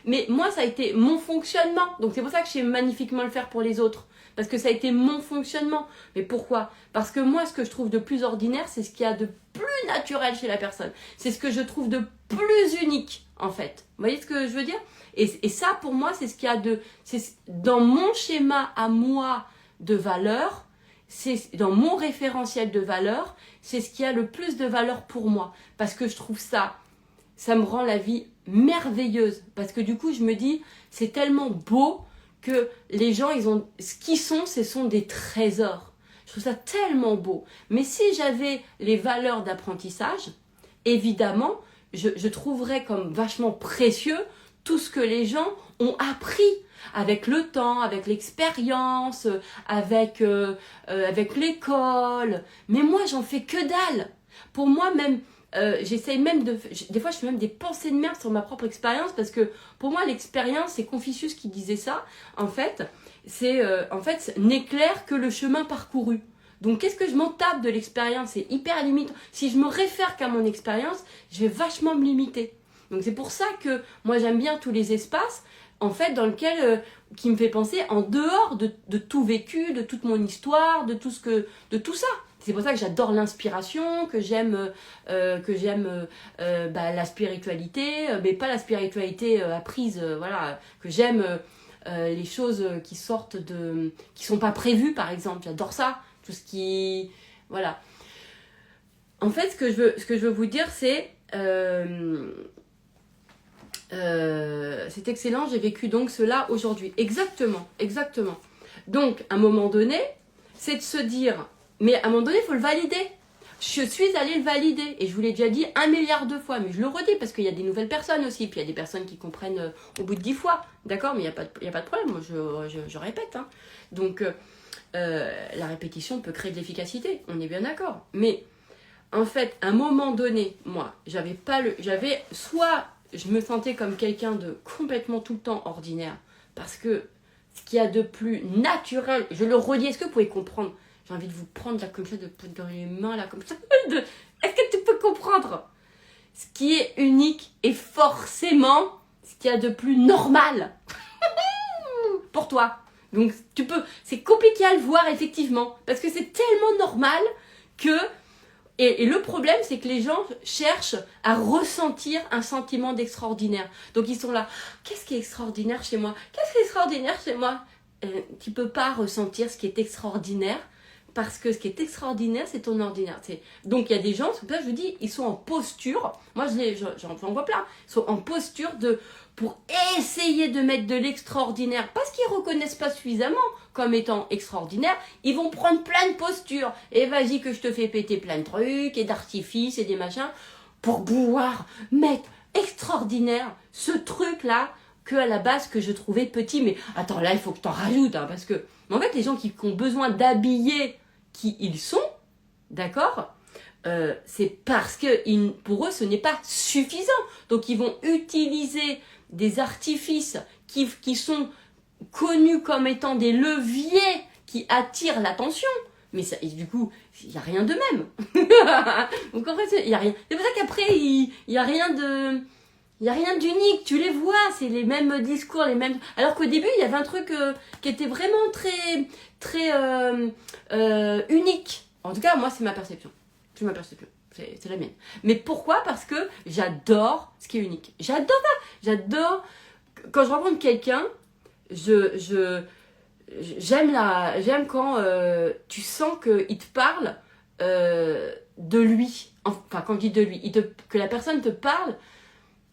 Mais moi, ça a été mon fonctionnement. Donc, c'est pour ça que je sais magnifiquement le faire pour les autres. Parce que ça a été mon fonctionnement. Mais pourquoi? Parce que moi, ce que je trouve de plus ordinaire, c'est ce qu'il y a de plus naturel chez la personne. C'est ce que je trouve de plus unique, en fait. Vous voyez ce que je veux dire? Et ça, pour moi, c'est ce qu'il y a dans mon schéma à moi de valeur, c'est dans mon référentiel de valeur, c'est ce qui a le plus de valeur pour moi. Parce que je trouve ça me rend la vie merveilleuse. Parce que du coup, je me dis, c'est tellement beau que les gens, ce qu'ils sont, ce sont des trésors. Je trouve ça tellement beau. Mais si j'avais les valeurs d'apprentissage, évidemment, je trouverais comme vachement précieux tout ce que les gens ont appris avec le temps, avec l'expérience, avec l'école. Mais moi, j'en fais que dalle. Pour moi, même, j'essaye même des fois, je fais même des pensées de merde sur ma propre expérience parce que pour moi, l'expérience, c'est Confucius qui disait ça. En fait, n'éclaire que le chemin parcouru. Donc, qu'est-ce que je m'en tape de l'expérience? C'est hyper limite. Si je me réfère qu'à mon expérience, je vais vachement me limiter. Donc, c'est pour ça que moi, j'aime bien tous les espaces, en fait, dans lequel, qui me fait penser en dehors de tout vécu, de toute mon histoire, de tout ça. C'est pour ça que j'adore l'inspiration, que j'aime la spiritualité, mais pas la spiritualité apprise, voilà, que j'aime les choses qui sont pas prévues, par exemple. J'adore ça. Tout ce qui... Voilà. En fait, ce que je veux vous dire, c'est... c'est excellent, j'ai vécu donc cela aujourd'hui. Exactement. Donc, à un moment donné, c'est de se dire... Mais à un moment donné, il faut le valider. Je suis allée le valider. Et je vous l'ai déjà dit 1 milliard de fois. Mais je le redis parce qu'il y a des nouvelles personnes aussi. Puis il y a des personnes qui comprennent au bout de 10 fois. D'accord? Mais il n'y a pas de problème. Moi, je répète. Hein. Donc... la répétition peut créer de l'efficacité, on est bien d'accord. Mais en fait, à un moment donné, moi, soit je me sentais comme quelqu'un de complètement tout le temps ordinaire, parce que ce qu'il y a de plus naturel, je le redis, est-ce que vous pouvez comprendre? J'ai envie de vous prendre là comme ça, dans les mains là comme ça. Est-ce que tu peux comprendre? Ce qui est unique est forcément ce qu'il y a de plus normal pour toi. Donc c'est compliqué à le voir effectivement, parce que c'est tellement normal que, et le problème c'est que les gens cherchent à ressentir un sentiment d'extraordinaire. Donc ils sont là, qu'est-ce qui est extraordinaire chez moi? Qu'est-ce qui est extraordinaire chez moi? Tu peux pas ressentir ce qui est extraordinaire, parce que ce qui est extraordinaire, c'est ton ordinaire. Donc il y a des gens, c'est pour ça que je vous dis, ils sont en posture, moi j'en vois plein, ils sont en posture pour essayer de mettre de l'extraordinaire, parce qu'ils ne reconnaissent pas suffisamment comme étant extraordinaire, ils vont prendre plein de postures. Et vas-y que je te fais péter plein de trucs, et d'artifices, et des machins, pour pouvoir mettre extraordinaire ce truc-là, que à la base que je trouvais petit. Mais attends, là, il faut que t'en rajoutes, hein, parce que, en fait, les gens qui ont besoin d'habiller qui ils sont, d'accord, c'est parce que pour eux, ce n'est pas suffisant. Donc, ils vont utiliser des artifices qui sont connus comme étant des leviers qui attirent l'attention. Mais ça, et du coup, il n'y a rien de même. Donc en fait, il n'y a rien. C'est pour ça qu'après, il n'y a rien de... Il n'y a rien d'unique, tu les vois, c'est les mêmes discours, les mêmes... Alors qu'au début, il y avait un truc qui était vraiment très unique. En tout cas, moi, c'est ma perception. C'est ma perception. C'est la mienne. Mais pourquoi? Parce que j'adore ce qui est unique. J'adore ça. J'adore... Quand je rencontre quelqu'un, j'aime quand tu sens qu'il te parle de lui. Enfin, quand je dis de lui, que la personne te parle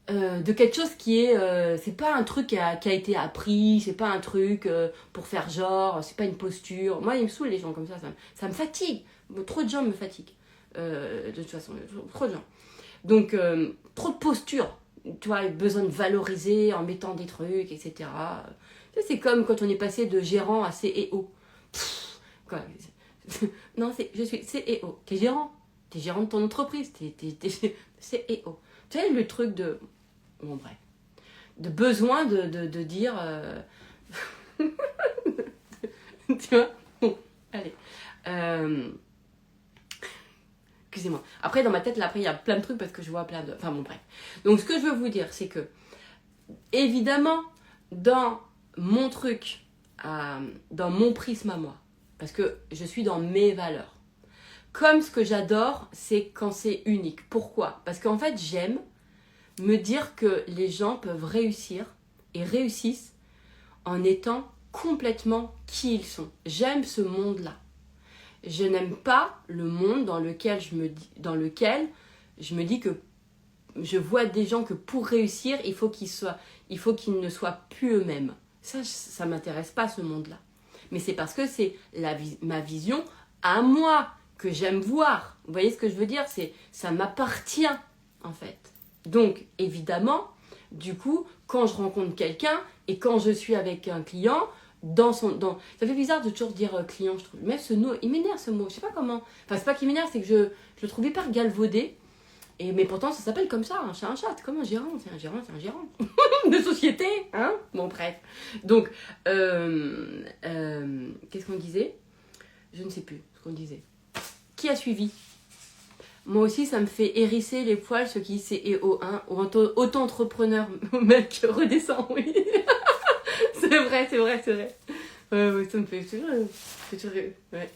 de quelque chose qui est... c'est pas un truc qui a été appris, c'est pas un truc pour faire genre, c'est pas une posture. Moi, il me saoule les gens comme ça me fatigue. Trop de gens me fatiguent. De toute façon, trop de gens. Donc, trop de postures. Tu vois, besoin de valoriser en mettant des trucs, etc. C'est comme quand on est passé de gérant à CEO. Quoi. Non, je suis CEO. T'es gérant. T'es gérant de ton entreprise. T'es CEO. Tu sais, le truc de... Bon, bref. De besoin de dire... tu vois? Bon, allez. Excusez-moi. Après, dans ma tête, là, après, il y a plein de trucs parce que je vois plein de... Enfin, bon, bref. Donc, ce que je veux vous dire, c'est que, évidemment, dans mon truc, dans mon prisme à moi, parce que je suis dans mes valeurs, comme ce que j'adore, c'est quand c'est unique. Pourquoi? Parce qu'en fait, j'aime me dire que les gens peuvent réussir et réussissent en étant complètement qui ils sont. J'aime ce monde-là. Je n'aime pas le monde dans lequel je me dis que je vois des gens que pour réussir, il faut qu'ils ne soient plus eux-mêmes. Ça m'intéresse pas ce monde-là. Mais c'est parce que c'est ma vision à moi, que j'aime voir. Vous voyez ce que je veux dire? Ça m'appartient, en fait. Donc, évidemment, du coup, quand je rencontre quelqu'un et quand je suis avec un client, ça fait bizarre de toujours dire client, je trouve. Même ce mot, il m'énerve ce mot, je sais pas comment. Enfin, c'est pas qu'il m'énerve, c'est que je le trouve hyper galvaudé. Mais pourtant, ça s'appelle comme ça, un chat, c'est comme un gérant, c'est un gérant de société, hein. Bon, bref. Donc, qu'est-ce qu'on disait? Je ne sais plus ce qu'on disait. Qui a suivi? Moi aussi, ça me fait hérisser les poils, ce qui c'est EO1, ou auto-entrepreneur, mec, redescend, oui. C'est vrai. Ouais, ça me fait ouais.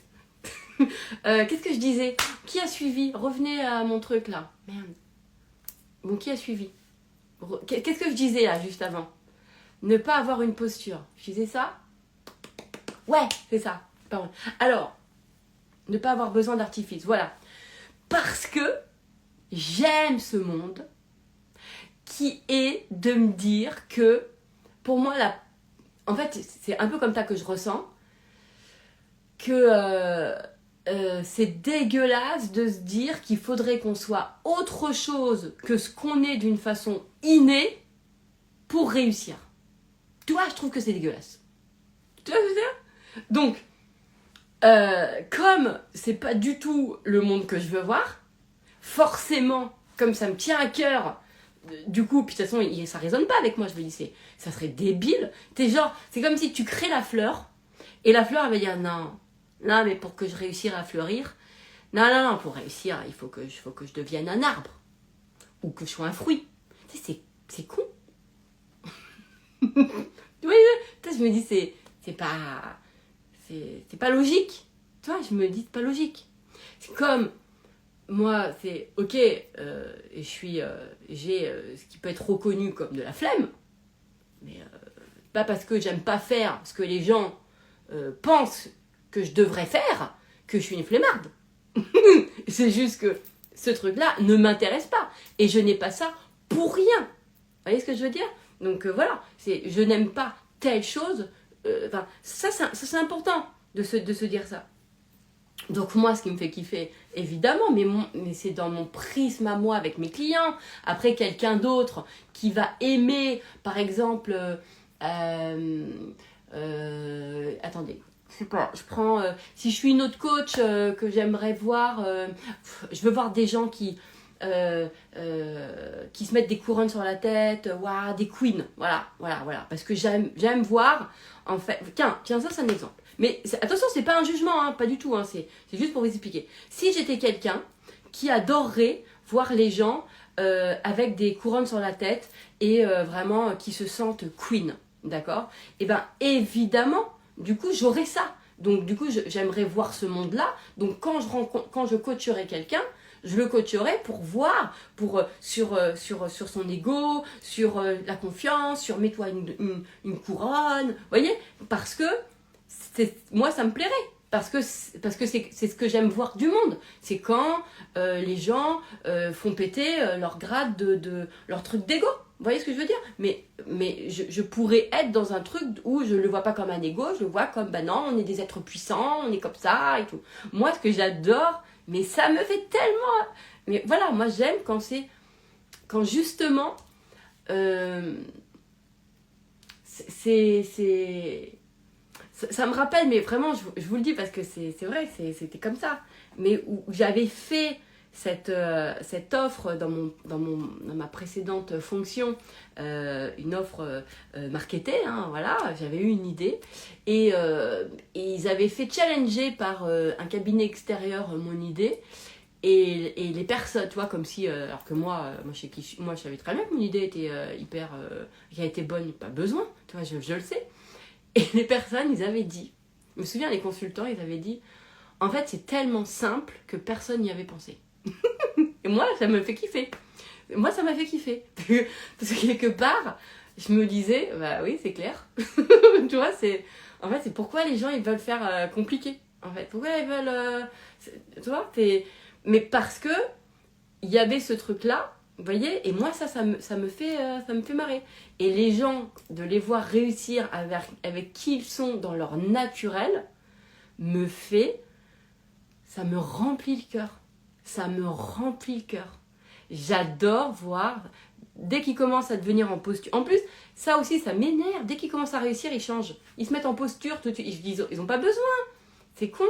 Qu'est-ce que je disais? Qui a suivi? Revenez à mon truc, là. Merde. Bon, qui a suivi? Qu'est-ce que je disais, là, juste avant? Ne pas avoir une posture. Je disais ça? Ouais, c'est ça. Pardon. Alors, ne pas avoir besoin d'artifice. Voilà. Parce que j'aime ce monde qui est de me dire que, pour moi, en fait, c'est un peu comme ça que je ressens, que c'est dégueulasse de se dire qu'il faudrait qu'on soit autre chose que ce qu'on est d'une façon innée pour réussir. Tu vois, je trouve que c'est dégueulasse. Tu vois ce que je veux dire? Donc, comme c'est pas du tout le monde que je veux voir, forcément, comme ça me tient à cœur, du coup, puis de toute façon, ça résonne pas avec moi, je me dis, ça serait débile. C'est comme si tu crées la fleur, et la fleur, elle va dire, non, mais pour que je réussisse à fleurir, non, pour réussir, il faut que je devienne un arbre, ou que je sois un fruit. Tu sais, c'est con. Oui, je me dis, c'est pas logique. Tu vois, je me dis, c'est pas logique. C'est comme, moi, c'est, ok, j'ai ce qui peut être reconnu comme de la flemme, mais pas parce que j'aime pas faire ce que les gens pensent que je devrais faire, que je suis une flemmarde. C'est juste que ce truc-là ne m'intéresse pas. Et je n'ai pas ça pour rien. Vous voyez ce que je veux dire? Donc voilà, je n'aime pas telle chose. Ça c'est important de se dire ça. Donc moi, ce qui me fait kiffer, évidemment, mais c'est dans mon prisme à moi avec mes clients. Après, quelqu'un d'autre qui va aimer, par exemple, attendez, je sais pas, je prends, si je suis une autre coach que j'aimerais voir, je veux voir des gens qui se mettent des couronnes sur la tête, des queens, voilà, parce que j'aime voir, en fait, tiens, ça c'est un exemple. Mais attention, c'est pas un jugement, hein, pas du tout, hein, c'est juste pour vous expliquer. Si j'étais quelqu'un qui adorerait voir les gens avec des couronnes sur la tête et vraiment qui se sentent queen, d'accord? Et bien évidemment, du coup, j'aurais ça. Donc du coup, j'aimerais voir ce monde-là. Donc quand je coacherais quelqu'un, je le coacherai pour voir, sur son ego, sur la confiance, sur mets-toi une couronne, vous voyez? Parce que moi ça me plairait, parce que c'est ce que j'aime voir du monde. C'est quand les gens font péter leur grade de leur truc d'ego. Vous voyez ce que je veux dire? Mais je pourrais être dans un truc où je le vois pas comme un ego, je le vois comme, non, on est des êtres puissants, on est comme ça et tout. Moi, ce que j'adore, mais ça me fait tellement... Mais voilà, moi j'aime quand justement, ça me rappelle, mais vraiment, je vous le dis parce que c'est vrai, c'était comme ça. Mais où j'avais fait cette offre dans ma précédente fonction, une offre marketée, hein, voilà, j'avais eu une idée. Et ils avaient fait challenger par un cabinet extérieur mon idée. Et les personnes, tu vois, comme si, alors que moi je savais très bien que mon idée était qui a été bonne, pas besoin, tu vois, je le sais. Et les personnes, ils avaient dit, je me souviens, les consultants, ils avaient dit, en fait, c'est tellement simple que personne n'y avait pensé. Et moi, ça me fait kiffer. Moi, ça m'a fait kiffer. Parce que quelque part, je me disais, bah oui, c'est clair. Tu vois, en fait, c'est pourquoi les gens, ils veulent faire compliqué. En fait, pourquoi ils veulent... tu vois, mais parce que il y avait ce truc-là, vous voyez, et moi, ça me fait marrer. Et les gens, de les voir réussir avec qui ils sont dans leur naturel, me fait ça me remplit le cœur. Ça me remplit le cœur. J'adore voir, dès qu'ils commencent à devenir en posture. En plus, ça aussi, ça m'énerve. Dès qu'ils commencent à réussir, ils changent. Ils se mettent en posture tout de suite. Ils n'ont pas besoin. C'est con.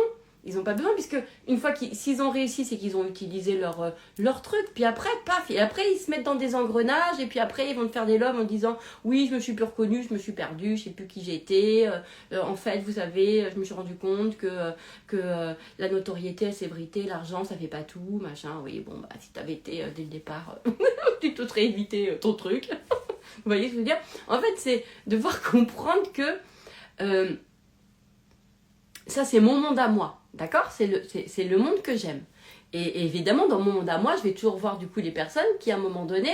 Ils n'ont pas besoin, puisque une fois s'ils ont réussi, c'est qu'ils ont utilisé leur truc. Puis après, paf, et après, ils se mettent dans des engrenages. Et puis après, ils vont te faire des loves en disant « Oui, je me suis plus reconnue, je me suis perdue, je sais plus qui j'étais. En fait, vous savez, je me suis rendu compte que la notoriété, la célébrité, l'argent, ça fait pas tout, machin. Oui, bon, bah, si t'avais été dès le départ, tu te serais évité ton truc. » Vous voyez ce que je veux dire? En fait, c'est devoir comprendre que ça, c'est mon monde à moi. D'accord? C'est le monde que j'aime. Et évidemment, dans mon monde à moi, je vais toujours voir du coup les personnes qui, à un moment donné,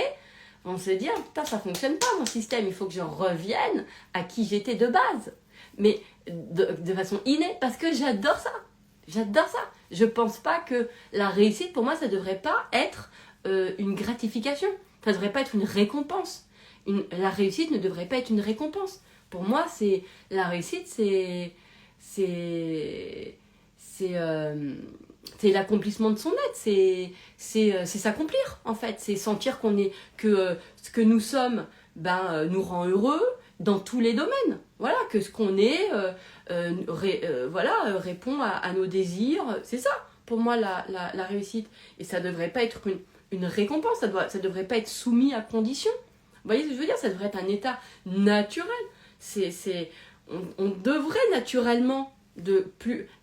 vont se dire « Putain, ça fonctionne pas mon système, il faut que je revienne à qui j'étais de base. » Mais de façon innée, parce que j'adore ça. J'adore ça. Je pense pas que la réussite, pour moi, ça devrait pas être une gratification. Ça devrait pas être une récompense. La réussite ne devrait pas être une récompense. Pour moi, la réussite, c'est l'accomplissement de son être, c'est s'accomplir en fait, c'est sentir que ce que nous sommes nous rend heureux dans tous les domaines, voilà, que ce qu'on est répond à nos désirs, c'est ça pour moi la réussite, et ça devrait pas être une récompense, ça devrait pas être soumis à condition, vous voyez ce que je veux dire, ça devrait être un état naturel, on devrait naturellement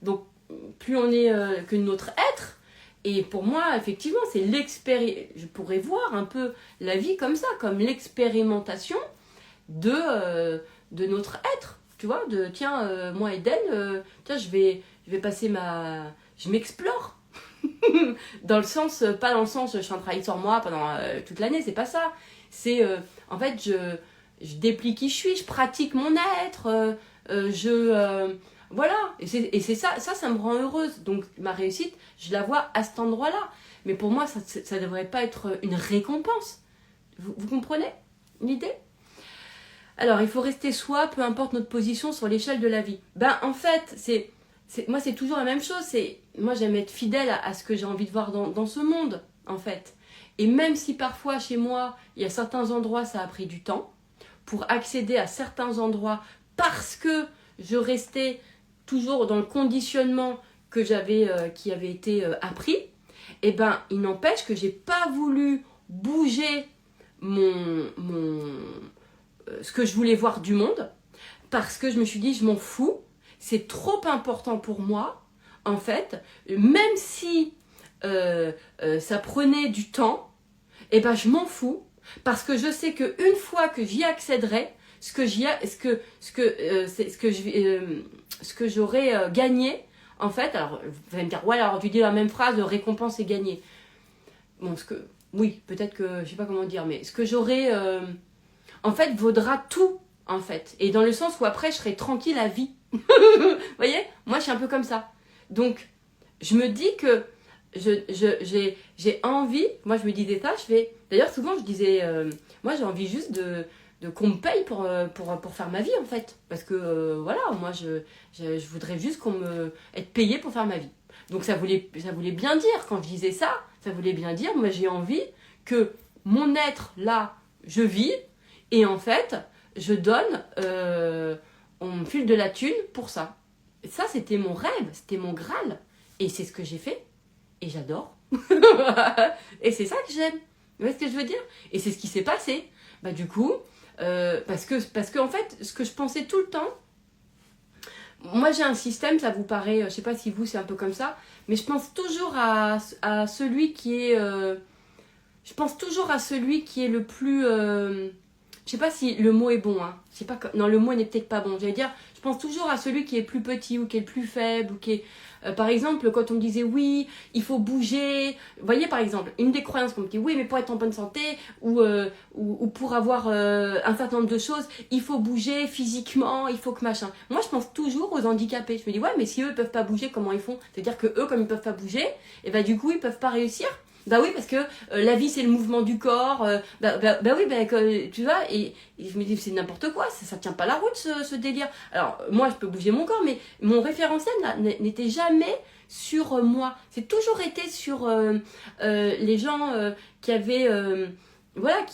donc plus on est que notre être, et pour moi effectivement c'est je pourrais voir un peu la vie comme ça, comme l'expérimentation de notre être, tu vois, moi Eden, tiens je vais passer je m'explore dans le sens, pas dans le sens je suis en travail sur moi pendant toute l'année, c'est pas ça, c'est en fait je déplie qui je suis, je pratique mon être, voilà, et c'est ça me rend heureuse. Donc ma réussite, je la vois à cet endroit-là. Mais pour moi, ça ne devrait pas être une récompense. Vous comprenez l'idée? Alors, il faut rester soi, peu importe notre position sur l'échelle de la vie. En fait, moi, c'est toujours la même chose. Moi, j'aime être fidèle à ce que j'ai envie de voir dans ce monde, en fait. Et même si parfois, chez moi, il y a certains endroits, ça a pris du temps, pour accéder à certains endroits, parce que je restais toujours dans le conditionnement qui avait été appris, et il n'empêche que j'ai pas voulu bouger ce que je voulais voir du monde, parce que je me suis dit je m'en fous, c'est trop important pour moi, en fait, même si ça prenait du temps, je m'en fous, parce que je sais qu'une fois que j'y accéderai, ce que j'aurais gagné, en fait, alors vous allez me dire, ouais, alors tu dis la même phrase, récompense et gagner. Bon, oui, peut-être que, je sais pas comment dire, mais ce que j'aurais, en fait, vaudra tout, en fait. Et dans le sens où après, je serai tranquille à vie. Vous voyez? Moi, je suis un peu comme ça. Donc, je me dis que j'ai envie, moi je me disais ça, d'ailleurs souvent je disais, moi j'ai envie juste de qu'on me paye pour faire ma vie en fait, parce que voilà, moi je voudrais juste être payé pour faire ma vie. Donc ça voulait bien dire, quand je disais ça voulait bien dire, moi j'ai envie que mon être là, je vis, et en fait je donne, on me file de la thune pour ça. Et ça c'était mon rêve, c'était mon Graal, et c'est ce que j'ai fait. Et j'adore. Et c'est ça que j'aime. Vous voyez ce que je veux dire? Et c'est ce qui s'est passé. Du coup, parce que en fait, ce que je pensais tout le temps, moi j'ai un système, ça vous paraît, je sais pas si vous c'est un peu comme ça, mais je pense toujours à celui qui est... je pense toujours à celui qui est le plus... je sais pas si le mot est bon, hein. Je sais pas non, le mot n'est peut-être pas bon. J'allais dire, je pense toujours à celui qui est plus petit ou qui est le plus faible ou qui est... par exemple, quand on me disait oui, il faut bouger. Vous voyez, par exemple, une des croyances qu'on me dit oui, mais pour être en bonne santé ou pour avoir un certain nombre de choses, il faut bouger physiquement, il faut que machin. Moi, je pense toujours aux handicapés. Je me dis ouais, mais si eux ne peuvent pas bouger, comment ils font? C'est-à-dire que eux, comme ils ne peuvent pas bouger, et du coup, ils ne peuvent pas réussir. Oui, parce que la vie c'est le mouvement du corps, oui, tu vois, et je me dis c'est n'importe quoi, ça tient pas la route ce délire. Alors moi je peux bouger mon corps, mais mon référentiel n'était jamais sur moi. C'est toujours été sur les gens qui avaient... voilà,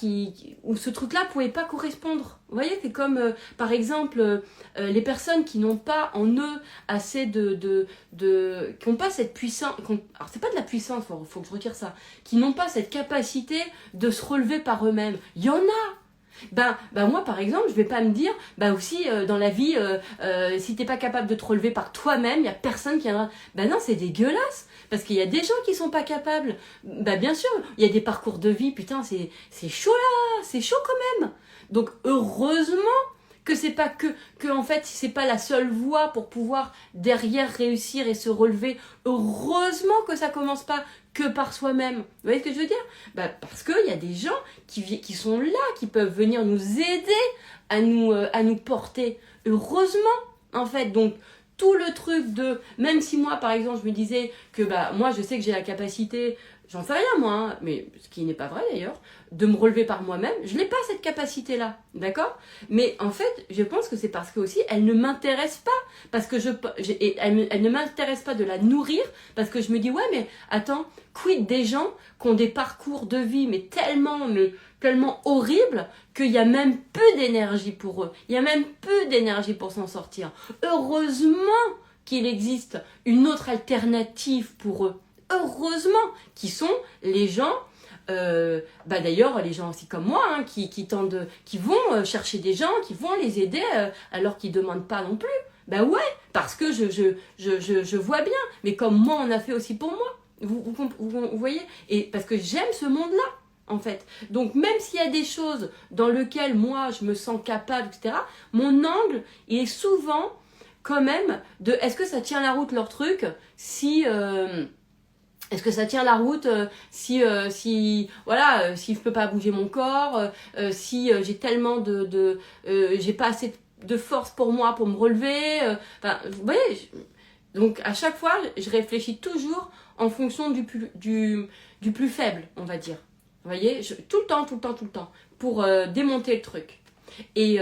où ce truc-là pouvait pas correspondre. Vous voyez, c'est comme, par exemple, les personnes qui n'ont pas en eux assez qui n'ont pas cette puissance, alors c'est pas de la puissance, faut que je retire ça, qui n'ont pas cette capacité de se relever par eux-mêmes. Il y en a. Ben moi par exemple je vais pas me dire aussi dans la vie si t'es pas capable de te relever par toi-même, il y a personne qui viendra. Non, c'est dégueulasse parce qu'il y a des gens qui sont pas capables. Bien sûr, il y a des parcours de vie, putain, c'est chaud là, c'est chaud quand même. Donc heureusement que c'est pas que en fait c'est pas la seule voie pour pouvoir derrière réussir et se relever. Heureusement que ça commence pas que par soi-même. Vous voyez ce que je veux dire? Parce qu'il y a des gens qui sont là, qui peuvent venir nous aider à nous porter. Heureusement, en fait. Donc, tout le truc de... Même si moi, par exemple, je me disais que moi, je sais que j'ai la capacité... J'en sais rien, moi, hein, mais ce qui n'est pas vrai d'ailleurs, de me relever par moi-même. Je n'ai pas cette capacité-là, d'accord? Mais en fait, je pense que c'est parce que aussi, elle ne m'intéresse pas. Parce que elle ne m'intéresse pas de la nourrir, parce que je me dis, ouais, mais attends, quid des gens qui ont des parcours de vie, mais tellement horribles, qu'il y a même peu d'énergie pour eux. Il y a même peu d'énergie pour s'en sortir. Heureusement qu'il existe une autre alternative pour eux. Heureusement, qui sont les gens, d'ailleurs les gens aussi comme moi, hein, qui vont chercher des gens, qui vont les aider alors qu'ils demandent pas non plus. Ouais, parce que je vois bien, mais comme moi on a fait aussi pour moi, vous voyez, et parce que j'aime ce monde-là. En fait. Donc même s'il y a des choses dans lesquelles moi je me sens capable, etc., mon angle il est souvent quand même de est-ce que ça tient la route leur truc si est-ce que ça tient la route si je peux pas bouger mon corps, si j'ai tellement j'ai pas assez de force pour moi pour me relever. Vous voyez, donc à chaque fois, je réfléchis toujours en fonction du plus faible, on va dire. Vous voyez, tout le temps, pour démonter le truc. Et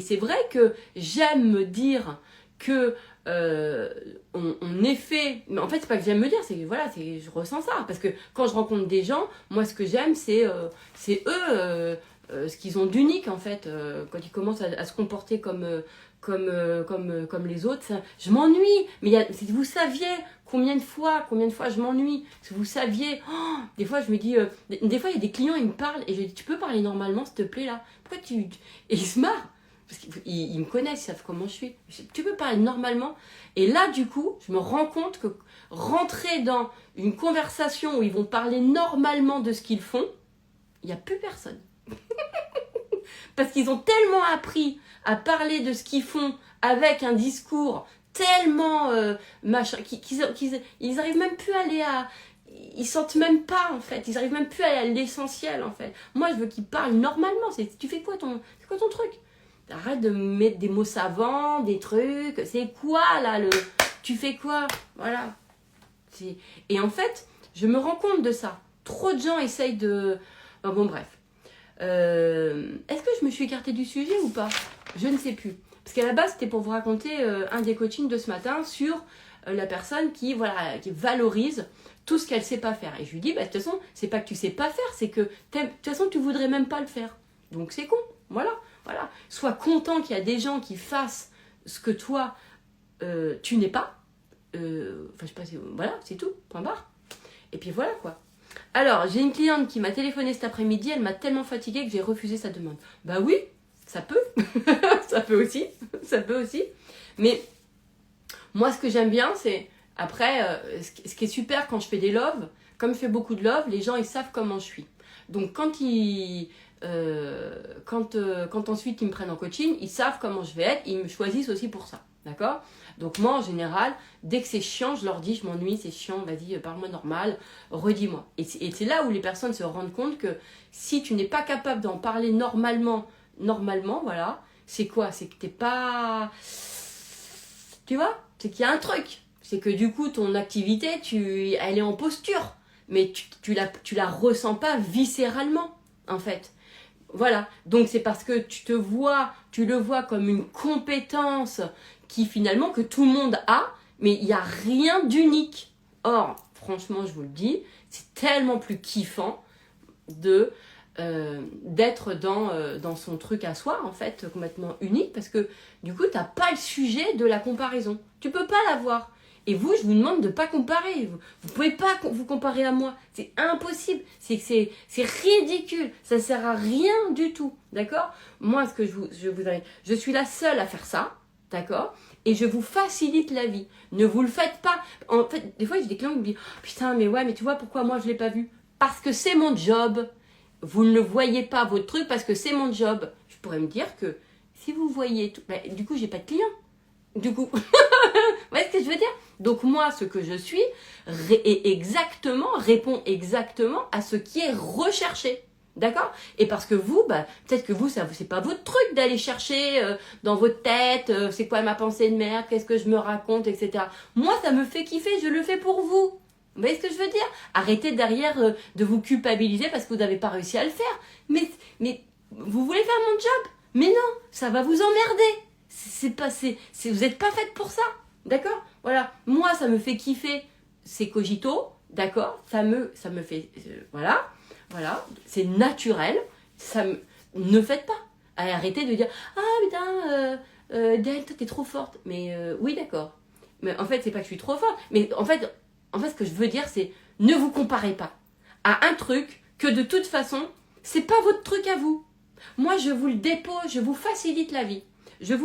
c'est vrai que j'aime me dire que on est fait, mais en fait c'est pas que j'aime me dire, je ressens ça, parce que quand je rencontre des gens, moi ce que j'aime c'est eux ce qu'ils ont d'unique en fait, quand ils commencent à se comporter comme les autres, je m'ennuie, mais si vous saviez combien de fois je m'ennuie, si vous saviez, des fois je me dis, des fois il y a des clients, ils me parlent et je dis tu peux parler normalement s'il te plaît là, pourquoi et ils se marrent. Parce qu'ils me connaissent, ils savent comment je suis. Tu peux parler normalement. Et là, du coup, je me rends compte que rentrer dans une conversation où ils vont parler normalement de ce qu'ils font, il n'y a plus personne. Parce qu'ils ont tellement appris à parler de ce qu'ils font avec un discours tellement machin, qu'ils n'arrivent même plus à aller à... Ils sentent même pas, en fait. Ils n'arrivent même plus à aller à l'essentiel, en fait. Moi, je veux qu'ils parlent normalement. Tu fais quoi ton truc? Arrête de mettre des mots savants, des trucs. C'est quoi là tu fais quoi? Voilà. Et en fait, je me rends compte de ça. Trop de gens essayent de... Bon, bref. Est-ce que je me suis écartée du sujet ou pas? Je ne sais plus. Parce qu'à la base, c'était pour vous raconter un des coachings de ce matin sur la personne qui valorise tout ce qu'elle sait pas faire. Et je lui dis, de toute façon, c'est pas que tu sais pas faire, c'est que de toute façon, tu voudrais même pas le faire. Donc c'est con. Voilà. Sois content qu'il y a des gens qui fassent ce que toi, tu n'es pas. Je sais pas, voilà, c'est tout, point barre. Et puis voilà quoi. Alors, j'ai une cliente qui m'a téléphoné cet après-midi, elle m'a tellement fatiguée que j'ai refusé sa demande. Oui, ça peut. ça peut aussi. Mais moi, ce que j'aime bien, c'est, après, ce qui est super quand je fais des loves, comme je fais beaucoup de love, les gens, ils savent comment je suis. Donc, quand ensuite ils me prennent en coaching, ils savent comment je vais être, ils me choisissent aussi pour ça, d'accord? Donc moi en général, dès que c'est chiant, je leur dis je m'ennuie, c'est chiant, vas-y parle-moi normal, redis-moi. Et c'est là où les personnes se rendent compte que si tu n'es pas capable d'en parler normalement, voilà, c'est quoi? C'est que t'es pas... Tu vois? C'est qu'il y a un truc. C'est que du coup ton activité, elle est en posture, mais tu la ressens pas viscéralement en fait. Voilà, donc c'est parce que tu le vois comme une compétence qui finalement que tout le monde a, mais il n'y a rien d'unique. Or, franchement, je vous le dis, c'est tellement plus kiffant de d'être dans son truc à soi, en fait, complètement unique, parce que du coup, tu n'as pas le sujet de la comparaison. Tu peux pas l'avoir. Et vous, je vous demande de ne pas comparer. Vous ne pouvez pas vous comparer à moi. C'est impossible. C'est ridicule. Ça ne sert à rien du tout. D'accord? Moi, ce que je suis la seule à faire ça. D'accord? Et je vous facilite la vie. Ne vous le faites pas. En fait, des fois, j'ai des clients qui me disent oh, putain, mais ouais, mais tu vois pourquoi moi je ne l'ai pas vu? Parce que c'est mon job. Vous ne le voyez pas, votre truc, parce que c'est mon job. Je pourrais me dire que si vous voyez tout, du coup, j'ai pas de clients. Du coup, vous voyez ce que je veux dire? Donc moi, ce que je suis répond exactement à ce qui est recherché. D'accord? Et parce que vous, peut-être que vous, c'est pas votre truc d'aller chercher dans votre tête, c'est quoi ma pensée de merde, qu'est-ce que je me raconte, etc. Moi, ça me fait kiffer, je le fais pour vous. Vous voyez ce que je veux dire? Arrêtez derrière de vous culpabiliser parce que vous n'avez pas réussi à le faire. Mais vous voulez faire mon job? Mais non, ça va vous emmerder. Vous n'êtes pas faite pour ça. D'accord? Voilà. Moi, ça me fait kiffer. C'est cogito. D'accord? Ça me fait... voilà. Voilà. C'est naturel. Ne faites pas. Arrêtez de dire ah putain, Del, toi t'es trop forte. Mais oui, d'accord. Mais en fait, c'est pas que je suis trop forte. Mais en fait, ce que je veux dire, c'est ne vous comparez pas à un truc que de toute façon, c'est pas votre truc à vous. Moi, je vous le dépose, je vous facilite la vie. Je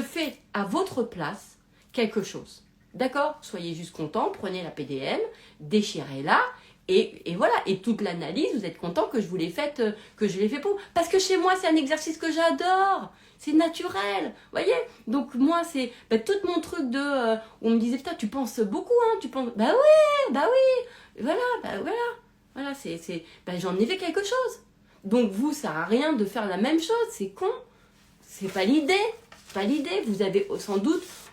fais à votre place quelque chose. D'accord? Soyez juste content, prenez la PDM, déchirez-la. Et voilà, et toute l'analyse, vous êtes content que je vous l'ai faite, que je l'ai fait pour vous. Parce que chez moi, c'est un exercice que j'adore. C'est naturel, voyez. Donc moi, c'est tout mon truc de... on me disait, putain, tu penses beaucoup, hein, tu penses... Bah oui, voilà. Voilà, j'en ai fait quelque chose. Donc vous, ça sert à rien de faire la même chose, c'est con. C'est pas l'idée,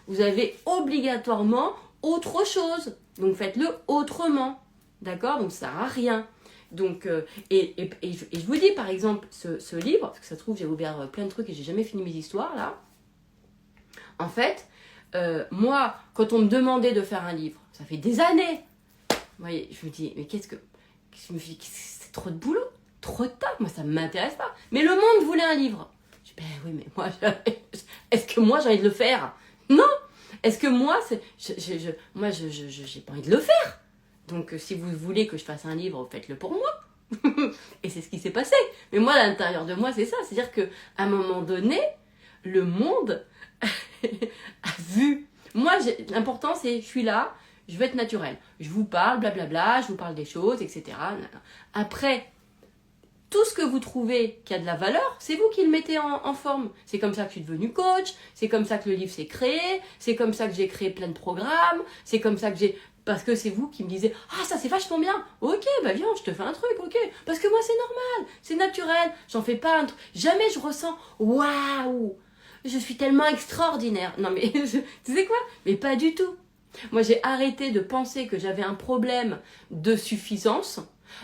Vous avez obligatoirement autre chose. Donc faites-le autrement. D'accord? Donc ça sert à rien. Donc, et je vous dis, par exemple, ce livre, parce que ça se trouve, j'ai ouvert plein de trucs et j'ai jamais fini mes histoires, là. En fait, moi, quand on me demandait de faire un livre, ça fait des années. Vous voyez, je me dis, mais c'est trop de boulot, trop de taf, moi ça ne m'intéresse pas. Mais le monde voulait un livre. Je dis, ben oui, mais moi, est-ce que moi j'ai envie de le faire? Non. Est-ce que moi, moi, j'ai pas envie de le faire. Donc, si vous voulez que je fasse un livre, faites-le pour moi. Et c'est ce qui s'est passé. Mais moi, à l'intérieur de moi, c'est ça. C'est-à-dire qu'à un moment donné, le monde a vu. Moi, l'important, c'est je suis là, je veux être naturelle. Je vous parle, blablabla, je vous parle des choses, etc. Après, tout ce que vous trouvez qui a de la valeur, c'est vous qui le mettez en forme. C'est comme ça que je suis devenue coach, c'est comme ça que le livre s'est créé, c'est comme ça que j'ai créé plein de programmes, c'est comme ça que j'ai... Parce que c'est vous qui me disiez « Ah, ça c'est vachement bien. Ok, viens, je te fais un truc, ok. » Parce que moi, c'est normal, c'est naturel. J'en fais pas un truc. Jamais je ressens « Waouh, je suis tellement extraordinaire. » Non, mais tu sais quoi? Mais pas du tout. Moi, j'ai arrêté de penser que j'avais un problème de suffisance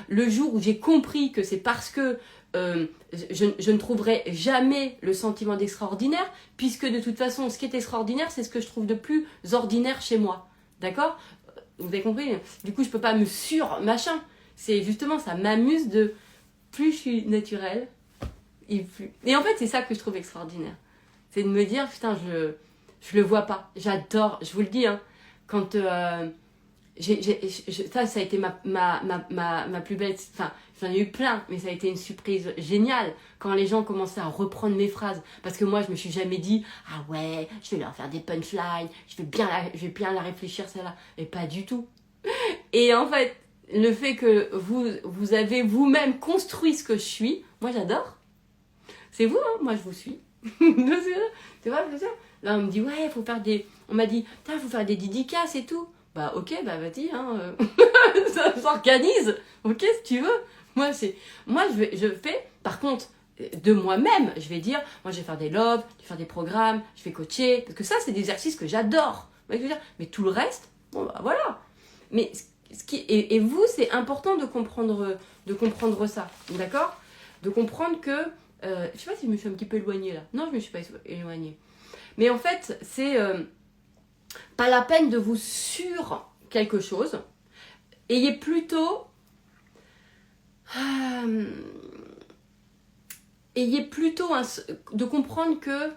le jour où j'ai compris que c'est parce que je ne trouverai jamais le sentiment d'extraordinaire, puisque de toute façon, ce qui est extraordinaire, c'est ce que je trouve de plus ordinaire chez moi. D'accord? Vous avez compris? Du coup, je peux pas me machin. C'est justement, ça m'amuse de... Plus je suis naturelle, et en fait, c'est ça que je trouve extraordinaire. C'est de me dire, putain, je le vois pas. J'adore, je vous le dis, hein. Quand... ça a été ma plus belle... Enfin, j'en ai eu plein, mais ça a été une surprise géniale quand les gens commençaient à reprendre mes phrases. Parce que moi, je me suis jamais dit « Ah ouais, je vais leur faire des punchlines, je vais bien la réfléchir, celle-là. » Et pas du tout. Et en fait, le fait que vous avez vous-même construit ce que je suis, moi, j'adore. C'est vous, hein, moi, je vous suis. Tu vois, c'est ça. Là, on me dit « Ouais, faut faire des... » On m'a dit « Putain, faut faire des dédicaces et tout. » Bah ok, vas-y, hein, ça s'organise, ok, si tu veux. Moi, je fais, par contre, de moi-même, je vais dire, moi je vais faire des loves, je vais faire des programmes, je vais coacher, parce que ça, c'est des exercices que j'adore. Mais tout le reste, bon bah voilà. Mais et vous, c'est important de comprendre ça, d'accord? De comprendre que, je sais pas si je me suis un petit peu éloignée là. Non, je me suis pas éloignée. Mais en fait, c'est... pas la peine de vous quelque chose, ayez plutôt de comprendre que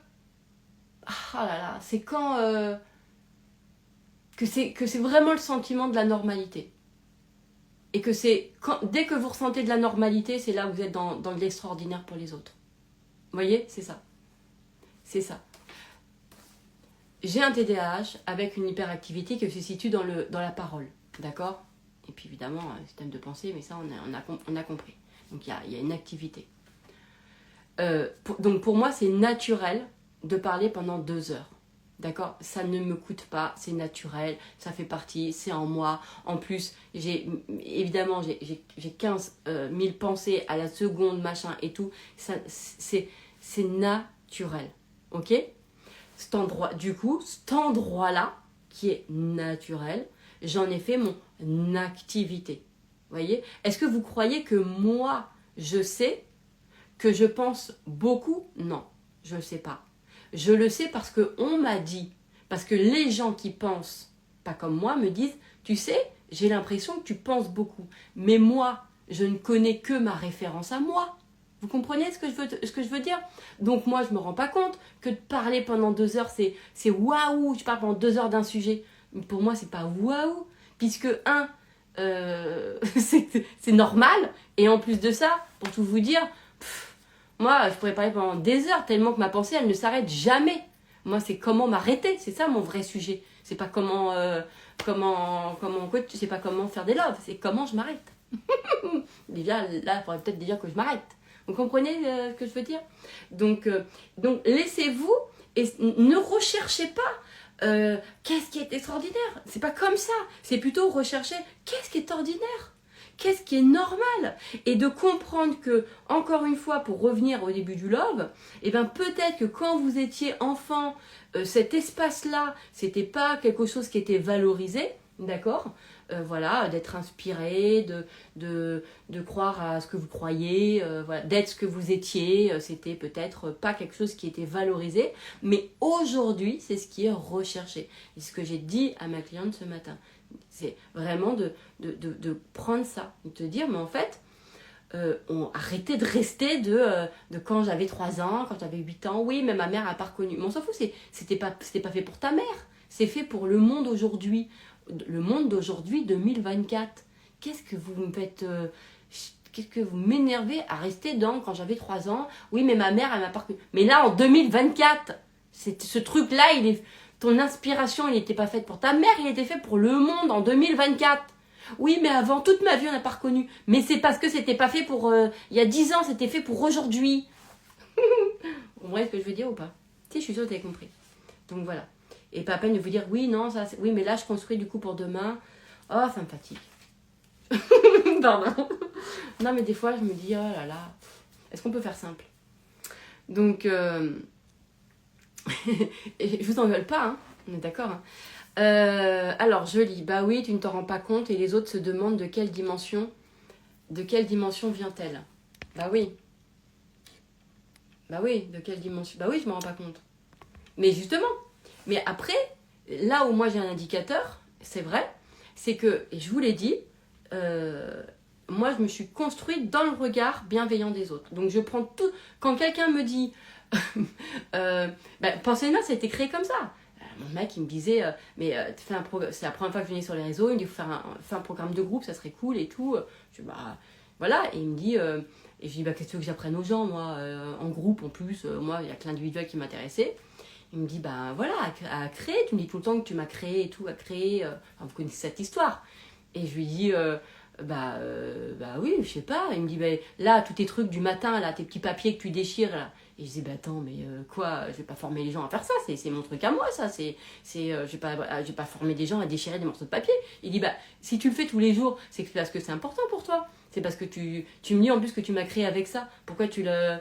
c'est quand que c'est vraiment le sentiment de la normalité. Et que dès que vous ressentez de la normalité, c'est là où vous êtes dans de l'extraordinaire pour les autres. Vous voyez, c'est ça. C'est ça. J'ai un TDAH avec une hyperactivité qui se situe dans la parole. D'accord ? Et puis évidemment, un système de pensée, mais ça, on a compris. Donc il y a une activité. Donc pour moi, c'est naturel de parler pendant 2 heures. D'accord ? Ça ne me coûte pas, c'est naturel, ça fait partie, c'est en moi. En plus, j'ai 15 000 pensées à la seconde, machin et tout. C'est naturel. Ok ? Cet endroit-là, qui est naturel, j'en ai fait mon activité. Vous voyez ? Est-ce que vous croyez que moi, je sais que je pense beaucoup ? Non, je ne le sais pas. Je le sais parce qu'on m'a dit, parce que les gens qui pensent pas comme moi me disent, tu sais, j'ai l'impression que tu penses beaucoup. Mais moi, je ne connais que ma référence à moi. Vous comprenez ce que je veux dire ? Donc moi, je ne me rends pas compte que de parler pendant 2 heures, c'est waouh, je parle pendant 2 heures d'un sujet. Pour moi, c'est pas waouh, puisque c'est normal. Et en plus de ça, pour tout vous dire, moi, je pourrais parler pendant des heures, tellement que ma pensée, elle ne s'arrête jamais. Moi, c'est comment m'arrêter, c'est ça mon vrai sujet. C'est pas comment c'est pas comment faire des loves, c'est comment je m'arrête. Déjà, là, il faudrait peut-être dire que je m'arrête. Vous comprenez ce que je veux dire ? Donc laissez-vous et ne recherchez pas qu'est-ce qui est extraordinaire. C'est pas comme ça. C'est plutôt rechercher qu'est-ce qui est ordinaire. Qu'est-ce qui est normal ? Et de comprendre que, encore une fois, pour revenir au début du love, eh ben peut-être que quand vous étiez enfant, cet espace-là, c'était pas quelque chose qui était valorisé, d'accord ? Voilà, d'être inspiré, de croire à ce que vous croyez, voilà, d'être ce que vous étiez, c'était peut-être pas quelque chose qui était valorisé, mais aujourd'hui, c'est ce qui est recherché. Et ce que j'ai dit à ma cliente ce matin, c'est vraiment de prendre ça, de te dire, mais en fait, arrêtez de rester de quand j'avais 3 ans, quand j'avais 8 ans, oui, mais ma mère n'a pas reconnu. Mais on s'en fout, c'était pas fait pour ta mère, c'est fait pour le monde aujourd'hui. Le monde d'aujourd'hui, 2024. Qu'est-ce que vous me faites qu'est-ce que vous m'énervez à rester dans quand j'avais 3 ans, oui, mais ma mère, elle m'a pas reconnu. Mais là, en 2024, ce truc-là, ton inspiration, il n'était pas faite pour ta mère, il était fait pour le monde en 2024. Oui, mais avant, toute ma vie, on n'a pas reconnu. Mais c'est parce que c'était pas fait pour... il y a 10 ans, c'était fait pour aujourd'hui. Vous comprenez ce que je veux dire ou pas ? Si, je suis sûre que tu avez compris. Donc voilà. Et pas à peine de vous dire, oui, non, ça, oui, mais là, je construis du coup pour demain. Oh, ça me fatigue. Pardon. Non, mais des fois, je me dis, oh là là, est-ce qu'on peut faire simple ? Donc... et je vous engueule pas, hein, on est d'accord. Hein. Alors, je lis. Bah oui, tu ne t'en rends pas compte et les autres se demandent de quelle dimension vient-elle. Bah oui. Bah oui, de quelle dimension. Bah oui, je me rends pas compte. Mais justement. Mais après, là où moi j'ai un indicateur, c'est vrai, c'est que, et je vous l'ai dit, moi je me suis construite dans le regard bienveillant des autres. Donc je prends tout. Quand quelqu'un me dit, Pensez-moi, ça a été créé comme ça. Mon mec il me disait, c'est la première fois que je venais sur les réseaux, il me dit, faut faire un programme de groupe, ça serait cool et tout. Je dis, bah voilà, et il me dit, et je dis, bah qu'est-ce que tu veux que j'apprenne aux gens, moi, en groupe en plus, moi il y a que l'individuel qui m'intéressait. Il me dit, bah voilà, à créer, tu me dis tout le temps que tu m'as créé et tout, à créer, vous connaissez cette histoire. Et je lui dis, bah oui, je sais pas. Il me dit, bah, là, tous tes trucs du matin, là, tes petits papiers que tu déchires, là. Et je dis, bah attends, mais quoi, je vais pas former les gens à faire ça, c'est mon truc à moi, ça, je vais pas former des gens à déchirer des morceaux de papier. Il dit, bah, si tu le fais tous les jours, c'est parce que c'est important pour toi. C'est parce que tu me dis en plus que tu m'as créé avec ça. Pourquoi tu le...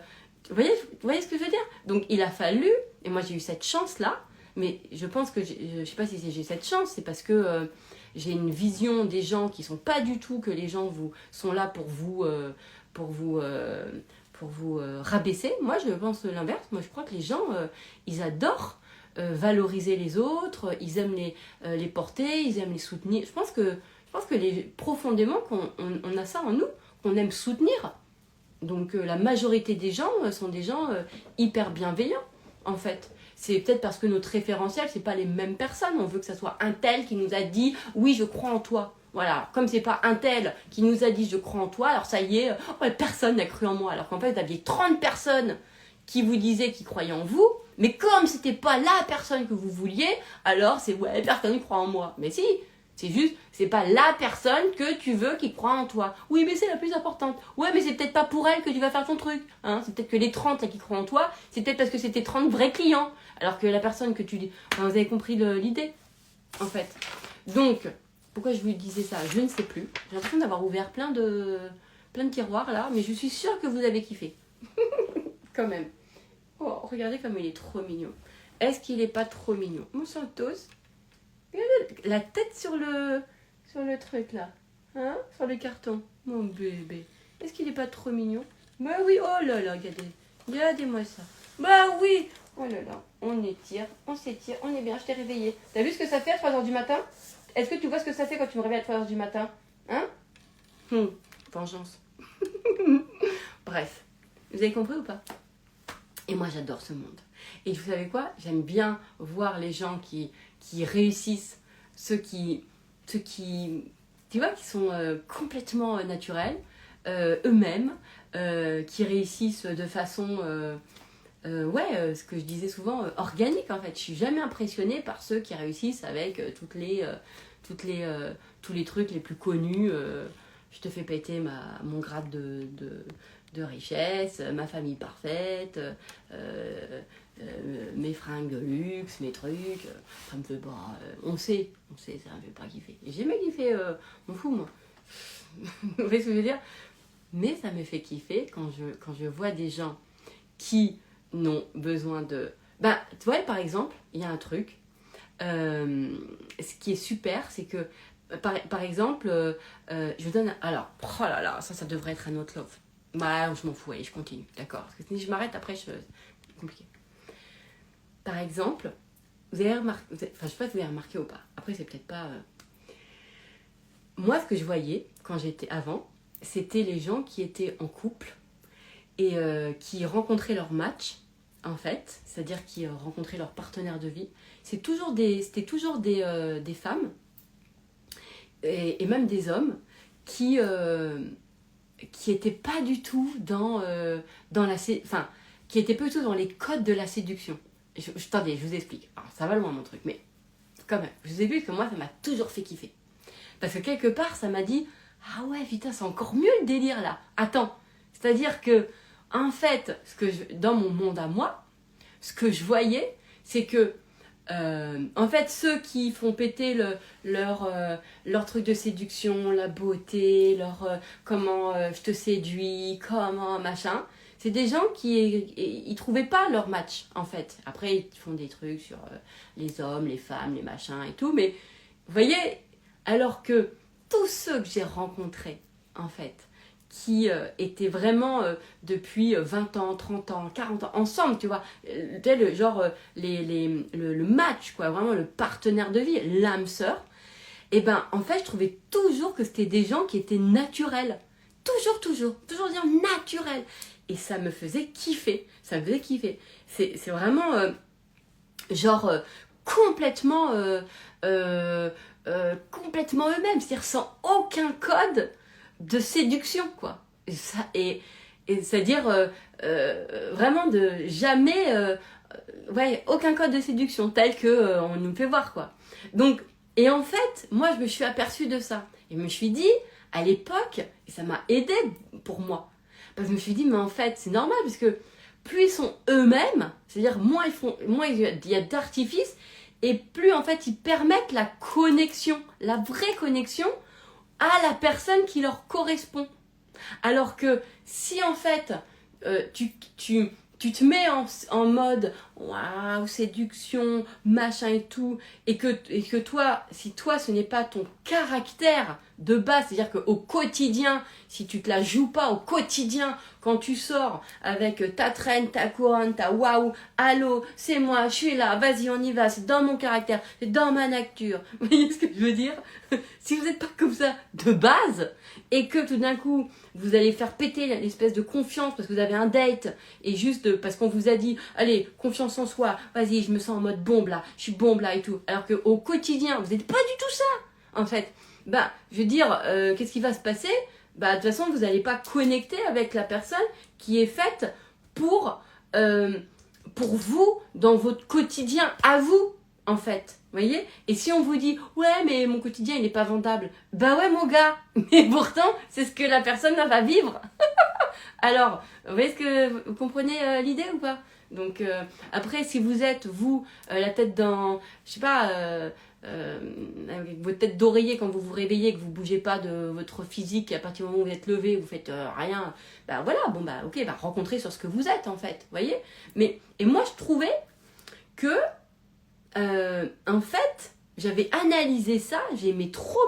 Vous voyez ce que je veux dire ? Donc il a fallu, et moi j'ai eu cette chance-là, mais je pense que, je sais pas si j'ai cette chance, c'est parce que j'ai une vision des gens qui sont pas du tout que les gens sont là pour vous rabaisser. Moi je pense l'inverse, moi je crois que les gens, ils adorent valoriser les autres, ils aiment les porter, ils aiment les soutenir. Je pense que profondément, on a ça en nous, qu'on aime soutenir. Donc la majorité des gens sont des gens hyper bienveillants, en fait. C'est peut-être parce que notre référentiel, c'est pas les mêmes personnes. On veut que ça soit un tel qui nous a dit « Oui, je crois en toi ». Voilà, comme c'est pas un tel qui nous a dit « Je crois en toi », alors ça y est, personne n'a cru en moi. Alors qu'en fait, vous aviez 30 personnes qui vous disaient qu'ils croyaient en vous, mais comme c'était pas la personne que vous vouliez, alors c'est « Ouais, personne ne croit en moi ». Mais si, c'est juste, c'est pas la personne que tu veux qui croit en toi. Oui, mais c'est la plus importante. Ouais, mais c'est peut-être pas pour elle que tu vas faire ton truc. Hein. C'est peut-être que les 30 là, qui croient en toi, c'est peut-être parce que c'était 30 vrais clients. Alors que la personne que tu dis... Enfin, vous avez compris l'idée, en fait. Donc, pourquoi je vous disais ça? Je ne sais plus. J'ai l'impression d'avoir ouvert plein de tiroirs là, mais je suis sûre que vous avez kiffé. Quand même. Oh, regardez comme il est trop mignon. Est-ce qu'il est pas trop mignon? Mon Santos. Regardez la tête sur le truc là. Hein? Sur le carton. Mon bébé. Est-ce qu'il est pas trop mignon? Bah oui, oh là là, regardez. Regardez-moi ça. Bah oui. Oh là là, on étire, on s'étire, on est bien, je t'ai réveillé. T'as vu ce que ça fait à 3h du matin? Est-ce que tu vois ce que ça fait quand tu me réveilles à 3h du matin? Hein? Vengeance. Bref, vous avez compris ou pas? Et moi j'adore ce monde. Et vous savez quoi? J'aime bien voir les gens qui réussissent, ceux qui tu vois, qui sont complètement naturels, eux-mêmes, qui réussissent de façon... ce que je disais souvent, organique en fait. Je suis jamais impressionnée par ceux qui réussissent avec tous les trucs les plus connus. Je te fais péter mon grade de richesse, ma famille parfaite, mes fringues de luxe, mes trucs. Ça me fait pas... on sait, ça me fait pas kiffer. J'ai jamais kiffé, m'en fous moi. Vous voyez ce que je veux dire? Mais ça me fait kiffer quand je vois des gens qui n'ont besoin de... Ben, tu vois, par exemple, il y a un truc. Ce qui est super, c'est que, par exemple, je vous donne... Alors, oh là là, ça devrait être un autre love. Bah, je m'en fous, allez, je continue, d'accord. Parce que si je m'arrête, après, c'est compliqué. Par exemple, vous avez remarqué... Enfin, je sais pas si vous avez remarqué ou pas. Après, c'est peut-être pas... Moi, ce que je voyais, quand j'étais avant, c'était les gens qui étaient en couple et qui rencontraient leur match, en fait, c'est-à-dire qui rencontraient leur partenaire de vie. C'était toujours des femmes et même des hommes qui étaient pas du tout dans qui étaient pas du tout dans les codes de la séduction. Attendez, je vous explique. Alors, ça va loin mon truc, mais quand même, je vous explique que moi, ça m'a toujours fait kiffer. Parce que quelque part, ça m'a dit, ah ouais, putain, c'est encore mieux le délire là. Attends, c'est-à-dire que en fait, dans mon monde à moi, ce que je voyais, c'est que, en fait, ceux qui font péter leur truc de séduction, la beauté, comment je te séduis, comment machin, c'est des gens qui ils trouvaient pas leur match, en fait. Après, ils font des trucs sur les hommes, les femmes, les machins et tout, mais vous voyez, alors que tous ceux que j'ai rencontrés, en fait, qui étaient vraiment depuis 20 ans, 30 ans, 40 ans, ensemble, tu vois, le match, quoi, vraiment le partenaire de vie, l'âme sœur, et ben en fait, je trouvais toujours que c'était des gens qui étaient naturels. Toujours dire naturel. Et ça me faisait kiffer, C'est vraiment, complètement eux-mêmes, c'est-à-dire sans aucun code de séduction, quoi. Et c'est-à-dire vraiment de jamais aucun code de séduction tel que on nous fait voir, quoi. Donc, et en fait, moi je me suis aperçue de ça et je me suis dit à l'époque, et ça m'a aidé pour moi, parce que je me suis dit mais en fait c'est normal, parce que plus ils sont eux-mêmes, c'est-à-dire moins il y a d'artifice, et plus en fait ils permettent la connexion, la vraie connexion à la personne qui leur correspond. Alors que si en fait tu te mets en mode waouh, séduction, machin et tout, et que toi, si toi ce n'est pas ton caractère de base, c'est-à-dire qu'au quotidien, si tu te la joues pas au quotidien, quand tu sors avec ta traîne, ta couronne, ta waouh, allô, c'est moi, je suis là, vas-y, on y va, c'est dans mon caractère, c'est dans ma nature. Vous voyez ce que je veux dire? Si vous n'êtes pas comme ça de base, et que tout d'un coup, vous allez faire péter l'espèce de confiance parce que vous avez un date, et juste parce qu'on vous a dit, allez, confiance en soi, vas-y, je me sens en mode bombe là, je suis bombe là et tout. Alors qu'au quotidien, vous n'êtes pas du tout ça, en fait. Bah, je veux dire, qu'est-ce qui va se passer? Bah, de toute façon, vous n'allez pas connecter avec la personne qui est faite pour vous, dans votre quotidien, à vous, en fait. Vous voyez? Et si on vous dit, ouais, mais mon quotidien, il n'est pas vendable. Bah ouais, mon gars. Mais pourtant, c'est ce que la personne va vivre. Alors, vous voyez vous comprenez l'idée ou pas? Donc, après, si vous êtes, vous, la tête dans, je sais pas, avec votre tête d'oreiller quand vous vous réveillez, que vous bougez pas de votre physique, et à partir du moment où vous êtes levé, vous faites rien, bah voilà, bon bah ok, bah rencontrez sur ce que vous êtes en fait, vous voyez? Mais, et moi je trouvais que, en fait, j'avais analysé ça, j'ai aimé trop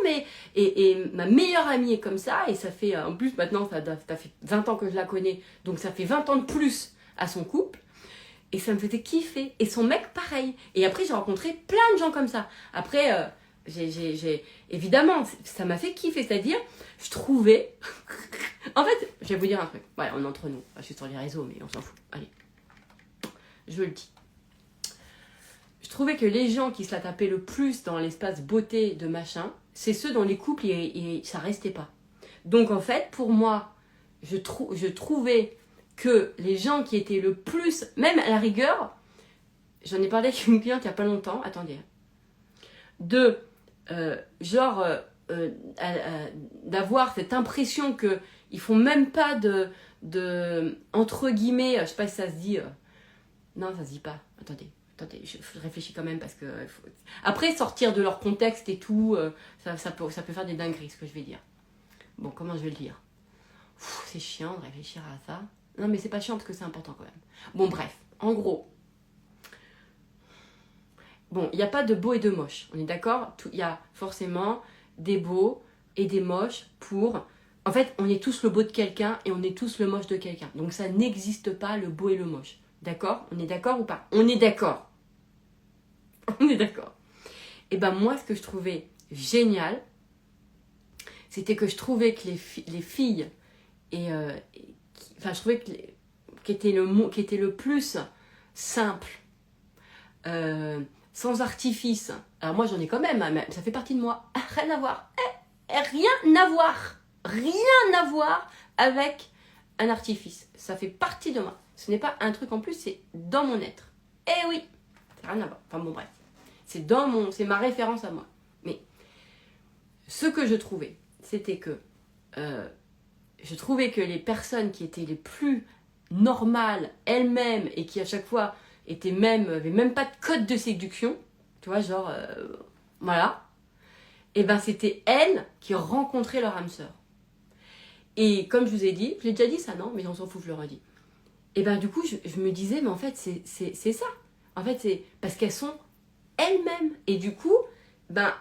et ma meilleure amie est comme ça, et ça fait, en plus maintenant, ça fait 20 ans que je la connais, donc ça fait 20 ans de plus à son couple, et ça me faisait kiffer, et son mec pareil, et après j'ai rencontré plein de gens comme ça, après, évidemment, ça m'a fait kiffer, c'est-à-dire, je trouvais, en fait, je vais vous dire un truc, ouais, on est entre nous, je suis sur les réseaux, mais on s'en fout, allez, je le dis. Je trouvais que les gens qui se la tapaient le plus dans l'espace beauté de machin, c'est ceux dans les couples et ça restait pas. Donc en fait, pour moi, je trouvais que les gens qui étaient le plus, même à la rigueur, j'en ai parlé avec une cliente il y a pas longtemps, attendez, d'avoir cette impression que ils font même pas de entre guillemets, je sais pas si ça se dit, non ça se dit pas, attendez, je réfléchis quand même parce que après sortir de leur contexte et tout, ça peut faire des dingueries ce que je vais dire. Bon, comment je vais le dire? C'est chiant de réfléchir à ça. Non mais c'est pas chiant parce que c'est important quand même. Bon bref, en gros, bon, il n'y a pas de beau et de moche, on est d'accord? Il y a forcément des beaux et des moches pour... En fait, on est tous le beau de quelqu'un et on est tous le moche de quelqu'un. Donc ça n'existe pas le beau et le moche. D'accord? On est d'accord ou pas? On est d'accord. On est d'accord. Et ben moi, ce que je trouvais génial, c'était que je trouvais que les filles, enfin je trouvais qui était le plus simple, sans artifice. Alors moi j'en ai quand même, hein, ça fait partie de moi. Rien à voir. Rien à voir. Rien à voir avec un artifice. Ça fait partie de moi. Ce n'est pas un truc en plus, c'est dans mon être. Eh oui, ça n'a rien à voir. Enfin bon bref. C'est ma référence à moi. Mais ce que je trouvais, c'était que je trouvais que les personnes qui étaient les plus normales elles-mêmes et qui à chaque fois avaient même pas de code de séduction, tu vois, genre, voilà, et ben c'était elles qui rencontraient leur âme sœur. Et comme je vous ai dit, je l'ai déjà dit ça, non? Mais on s'en fout, je le redis. Et ben du coup, je me disais, mais en fait, c'est ça. En fait, c'est parce qu'elles sont elles-mêmes. Et du coup, ben,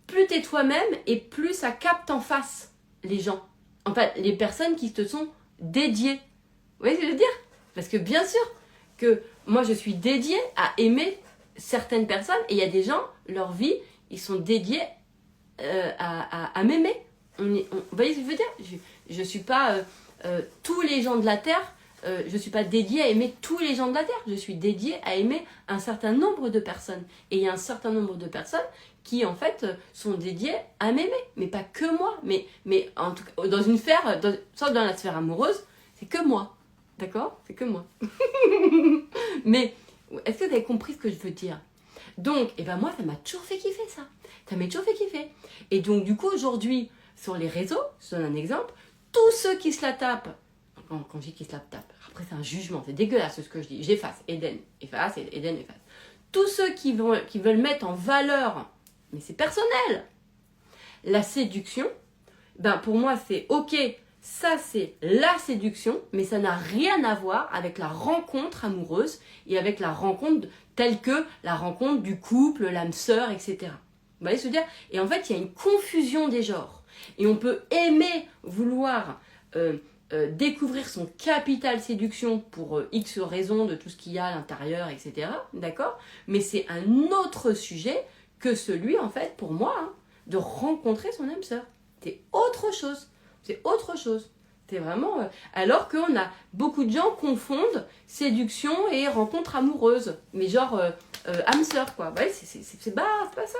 plus t'es toi-même et plus ça capte en face les gens. En fait, les personnes qui te sont dédiées. Vous voyez ce que je veux dire? Parce que bien sûr que moi, je suis dédiée à aimer certaines personnes. Et il y a des gens, leur vie, ils sont dédiés à m'aimer. Vous voyez ce que je veux dire? Je ne suis pas tous les gens de la Terre. Je ne suis pas dédiée à aimer tous les gens de la Terre. Je suis dédiée à aimer un certain nombre de personnes. Et il y a un certain nombre de personnes qui, en fait, sont dédiées à m'aimer. Mais pas que moi. Mais en tout cas, dans une sphère, sauf dans la sphère amoureuse, c'est que moi. D'accord? C'est que moi. Mais est-ce que vous avez compris ce que je veux dire? Donc, et ben moi, ça m'a toujours fait kiffer, ça. Ça m'a toujours fait kiffer. Et donc, du coup, aujourd'hui, sur les réseaux, je donne un exemple, tous ceux qui se la tapent, quand je dis qu'ils se la tapent, après c'est un jugement, c'est dégueulasse ce que je dis, j'efface, Eden efface. Tous ceux qui veulent mettre en valeur, mais c'est personnel, la séduction, ben pour moi c'est ok, Ça, c'est la séduction, mais ça n'a rien à voir avec la rencontre amoureuse et avec la rencontre telle que la rencontre du couple, l'âme sœur, etc. Vous voyez ce que je veux dire? Et en fait, il y a une confusion des genres. Et on peut aimer vouloir découvrir son capital séduction pour X raisons de tout ce qu'il y a à l'intérieur, etc. D'accord? Mais c'est un autre sujet que celui, en fait, pour moi, hein, de rencontrer son âme sœur. C'est autre chose. C'est autre chose. C'est vraiment... alors qu'on a... Beaucoup de gens confondent séduction et rencontre amoureuse. Mais genre, âme sœur, quoi. Ouais, c'est pas ça.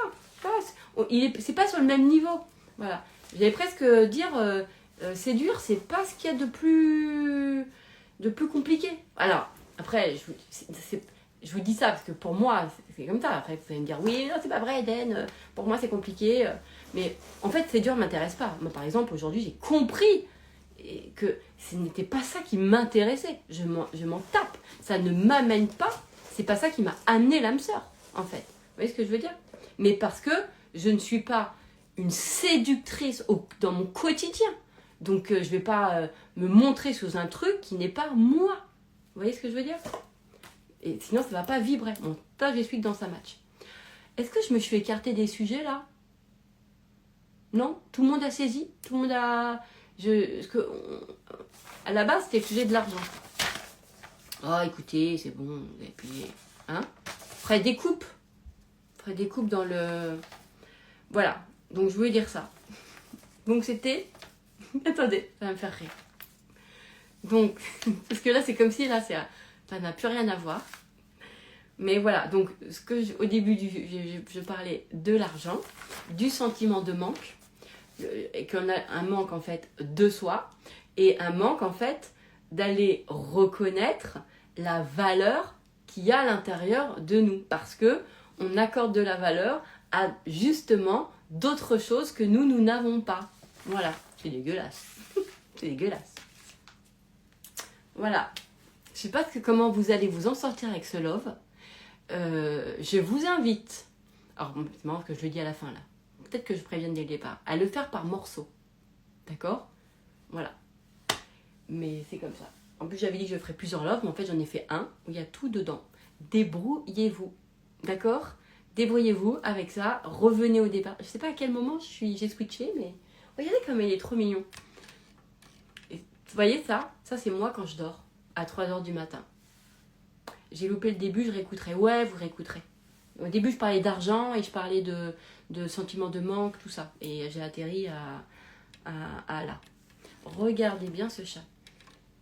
C'est pas sur le même niveau. Voilà. J'allais presque dire... séduire, c'est pas ce qu'il y a de plus compliqué. Alors, après, je vous dis ça parce que pour moi, c'est comme ça. Après, vous allez me dire, oui, non, c'est pas vrai, Eden, pour moi, c'est compliqué. Mais en fait, séduire ne m'intéresse pas. Moi, par exemple, aujourd'hui, j'ai compris que ce n'était pas ça qui m'intéressait. Je m'en tape. Ça ne m'amène pas. C'est pas ça qui m'a amené l'âme sœur, en fait. Vous voyez ce que je veux dire? Mais parce que je ne suis pas une séductrice dans mon quotidien. Donc, je ne vais pas me montrer sous un truc qui n'est pas moi. Vous voyez ce que je veux dire? Et sinon, ça ne va pas vibrer. Bon, ça, j'explique dans sa match. Est-ce que je me suis écartée des sujets, là? Non? Tout le monde a saisi? Tout le monde a... à la base, c'était le sujet de l'argent. Oh, écoutez, c'est bon, vous avez payé. Hein? Ferai des coupes dans le... Voilà. Donc, je voulais dire ça. Donc, c'était... Attendez, ça va me faire rire. Donc, parce que là, c'est comme si, là, ça n'a plus rien à voir. Mais voilà, donc, au début, je parlais de l'argent, du sentiment de manque, et qu'on a un manque, en fait, de soi, et un manque, en fait, d'aller reconnaître la valeur qu'il y a à l'intérieur de nous. Parce que on accorde de la valeur à, justement, d'autres choses que nous n'avons pas. Voilà, c'est dégueulasse. C'est dégueulasse. Voilà. Je sais pas comment vous allez vous en sortir avec ce love. Je vous invite, alors c'est marrant que je le dis à la fin là, peut-être que je prévienne dès le départ, à le faire par morceaux. D'accord? Voilà. Mais c'est comme ça. En plus, j'avais dit que je ferais plusieurs loves, mais en fait, j'en ai fait un où il y a tout dedans. Débrouillez-vous. D'accord? Débrouillez-vous avec ça. Revenez au départ. Je sais pas à quel moment j'ai switché, mais regardez comme il est trop mignon. Et, vous voyez ça? Ça, c'est moi quand je dors à 3h du matin. J'ai loupé le début, je réécouterai. Ouais, vous réécouterez. Au début, je parlais d'argent et je parlais de sentiments de manque, tout ça. Et j'ai atterri à là. Regardez bien ce chat.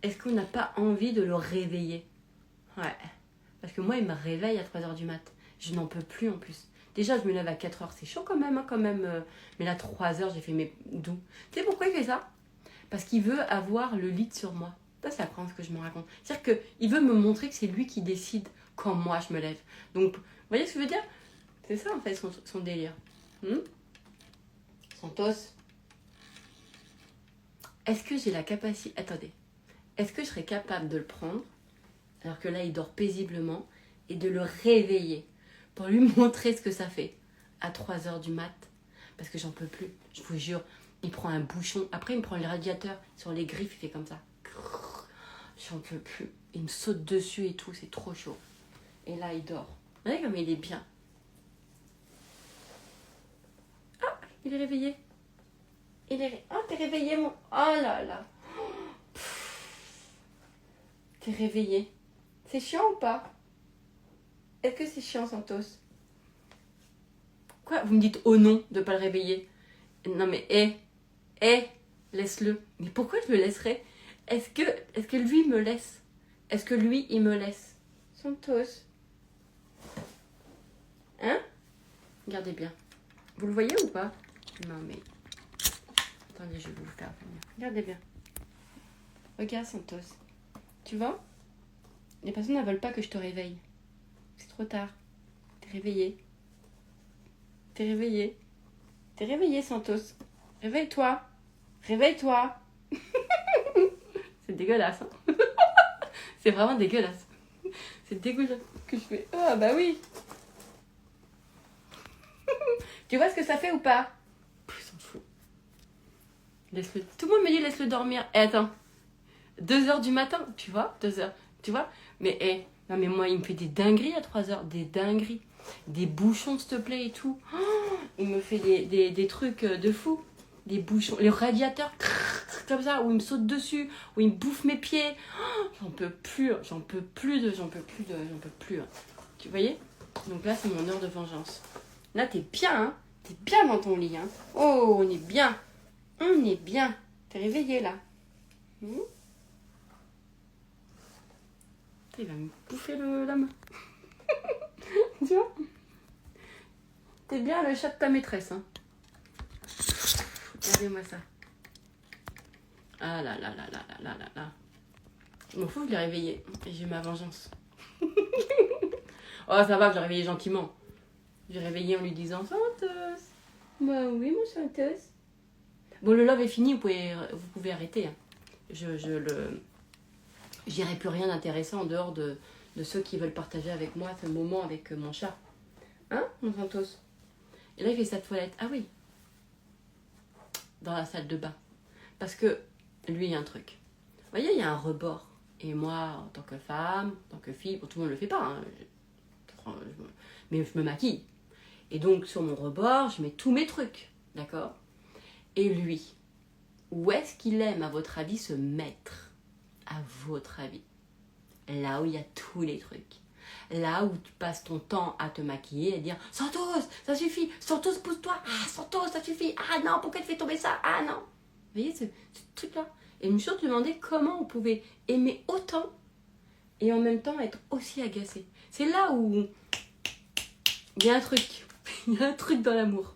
Est-ce qu'on n'a pas envie de le réveiller? Ouais. Parce que moi, il me réveille à 3h du mat. Je n'en peux plus en plus. Déjà, je me lève à 4h. C'est chaud quand même. Mais là, 3h, j'ai fait mes doux. Tu sais pourquoi il fait ça? Parce qu'il veut avoir le lead sur moi. Ça, c'est après ce que je me raconte. C'est-à-dire qu'il veut me montrer que c'est lui qui décide quand moi, je me lève. Donc, vous voyez ce que je veux dire? C'est ça, en fait, son délire. Santos. Est-ce que j'ai la capacité... Attendez. Est-ce que je serais capable de le prendre, alors que là, il dort paisiblement, et de le réveiller pour lui montrer ce que ça fait à 3h du mat? Parce que j'en peux plus. Je vous jure. Il prend un bouchon. Après, il me prend le radiateur sur les griffes. Il fait comme ça. J'en peux plus. Il me saute dessus et tout. C'est trop chaud. Et là, il dort. Vous voyez comme il est bien. Ah, il est réveillé. Ah, t'es réveillé, mon... Oh là là. T'es réveillé. C'est chiant ou pas? Est-ce que c'est chiant, Santos? Quoi? Vous me dites oh non de pas le réveiller? Non mais, laisse-le. Mais pourquoi je le laisserais? Est-ce que lui me laisse? Est-ce que lui, il me laisse? Santos. Hein? Regardez bien. Vous le voyez ou pas? Non mais... Attendez, je vais vous le faire venir. Regardez bien. Regarde, Santos. Tu vois? Les personnes ne veulent pas que je te réveille. C'est trop tard. T'es réveillé. T'es réveillé. T'es réveillé, Santos. Réveille-toi. Réveille-toi. C'est dégueulasse. Hein. C'est vraiment dégueulasse. C'est dégueulasse que je fais. Ah bah oui. Tu vois ce que ça fait ou pas? S'en fout. Laisse-le. Tout le monde me dit laisse-le dormir. Et attends, 2h du matin, tu vois, 2h, tu vois. Mais non mais moi il me fait des dingueries à 3h, des dingueries. Des bouchons s'il te plaît et tout. Oh, il me fait des trucs de fou. Des bouchons, les radiateurs, comme ça, où il me saute dessus, où il me bouffe mes pieds. Oh, j'en peux plus. Tu voyais? Donc là c'est mon heure de vengeance. Là t'es bien, hein. T'es bien dans ton lit, hein. Oh, on est bien. On est bien. T'es réveillé là. Il va me bouffer la main. Tu vois? T'es bien le chat de ta maîtresse, hein. Regardez-moi ça. Ah là là là là là là là là. Je m'en fous, je l'ai réveillé. Et j'ai ma vengeance. Oh, ça va, je l'ai réveillé gentiment. J'ai réveillé en lui disant Santos. Bah oui, mon Santos. Bon, le love est fini, vous pouvez arrêter. Hein. Je dirai plus rien d'intéressant en dehors de ceux qui veulent partager avec moi ce moment avec mon chat. Hein, mon Santos? Et là, il fait sa toilette. Ah oui. Dans la salle de bain. Parce que lui, il y a un truc. Vous voyez, il y a un rebord. Et moi, en tant que femme, en tant que fille, bon, tout le monde ne le fait pas. Hein. Mais je me maquille. Et donc, sur mon rebord, je mets tous mes trucs. D'accord? Et lui, où est-ce qu'il aime, à votre avis, se mettre? À votre avis? Là où il y a tous les trucs. Là où tu passes ton temps à te maquiller et dire Santos, ça suffit, Santos, pousse-toi, ah Santos, ça suffit, ah non, pourquoi tu fais tomber ça, ah non. Vous voyez ce truc-là? Et je me suis toujours demandé comment on pouvait aimer autant et en même temps être aussi agacé. C'est là où il y a un truc, il y a un truc dans l'amour.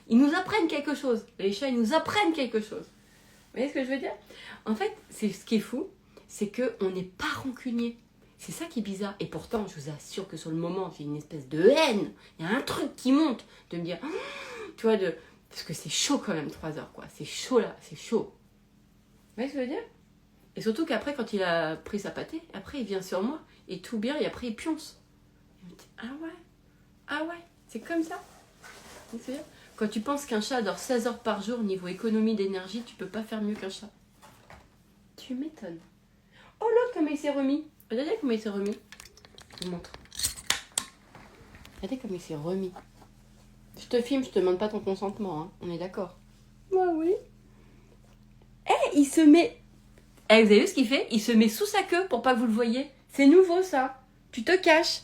Ils nous apprennent quelque chose, les chats, ils nous apprennent quelque chose. Vous voyez ce que je veux dire? En fait, c'est ce qui est fou, c'est qu'on n'est pas rancunier. C'est ça qui est bizarre. Et pourtant, je vous assure que sur le moment, j'ai une espèce de haine. Il y a un truc qui monte. De me dire, tu vois, parce que c'est chaud quand même, 3 heures, quoi. C'est chaud là, c'est chaud. Vous voyez ce que je veux dire? Et surtout qu'après, quand il a pris sa pâtée, après, il vient sur moi. Et tout bien, et après, il pionce. Il me dit, ah ouais, c'est comme ça. C'est-à-dire, quand tu penses qu'un chat dort 16 heures par jour, niveau économie d'énergie, tu peux pas faire mieux qu'un chat. Tu m'étonnes. Oh, l'autre, comment il s'est remis. Regardez comment il s'est remis. Je vous montre. Regardez comment il s'est remis. Je te filme, je te demande pas ton consentement, hein. On est d'accord? Bah oui. Il se met... vous avez vu ce qu'il fait? Il se met sous sa queue pour pas que vous le voyez. C'est nouveau, ça. Tu te caches.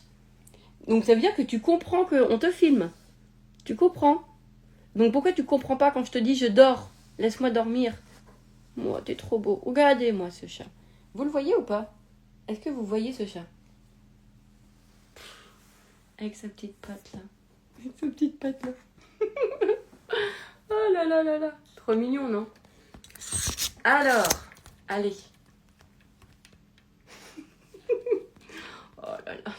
Donc ça veut dire que tu comprends qu'on te filme. Tu comprends. Donc pourquoi tu comprends pas quand je te dis je dors? Laisse-moi dormir. Moi, t'es trop beau. Regardez-moi ce chat. Vous le voyez ou pas? Est-ce que vous voyez ce chat? Avec sa petite patte là. Avec sa petite patte là. Oh là là là là. Trop mignon, non? Alors, allez. Oh là là.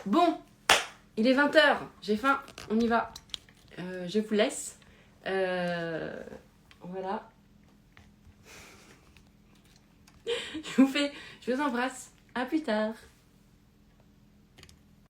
Bon, il est 20h. J'ai faim. On y va. Je vous laisse. Voilà. Je vous embrasse. À plus tard.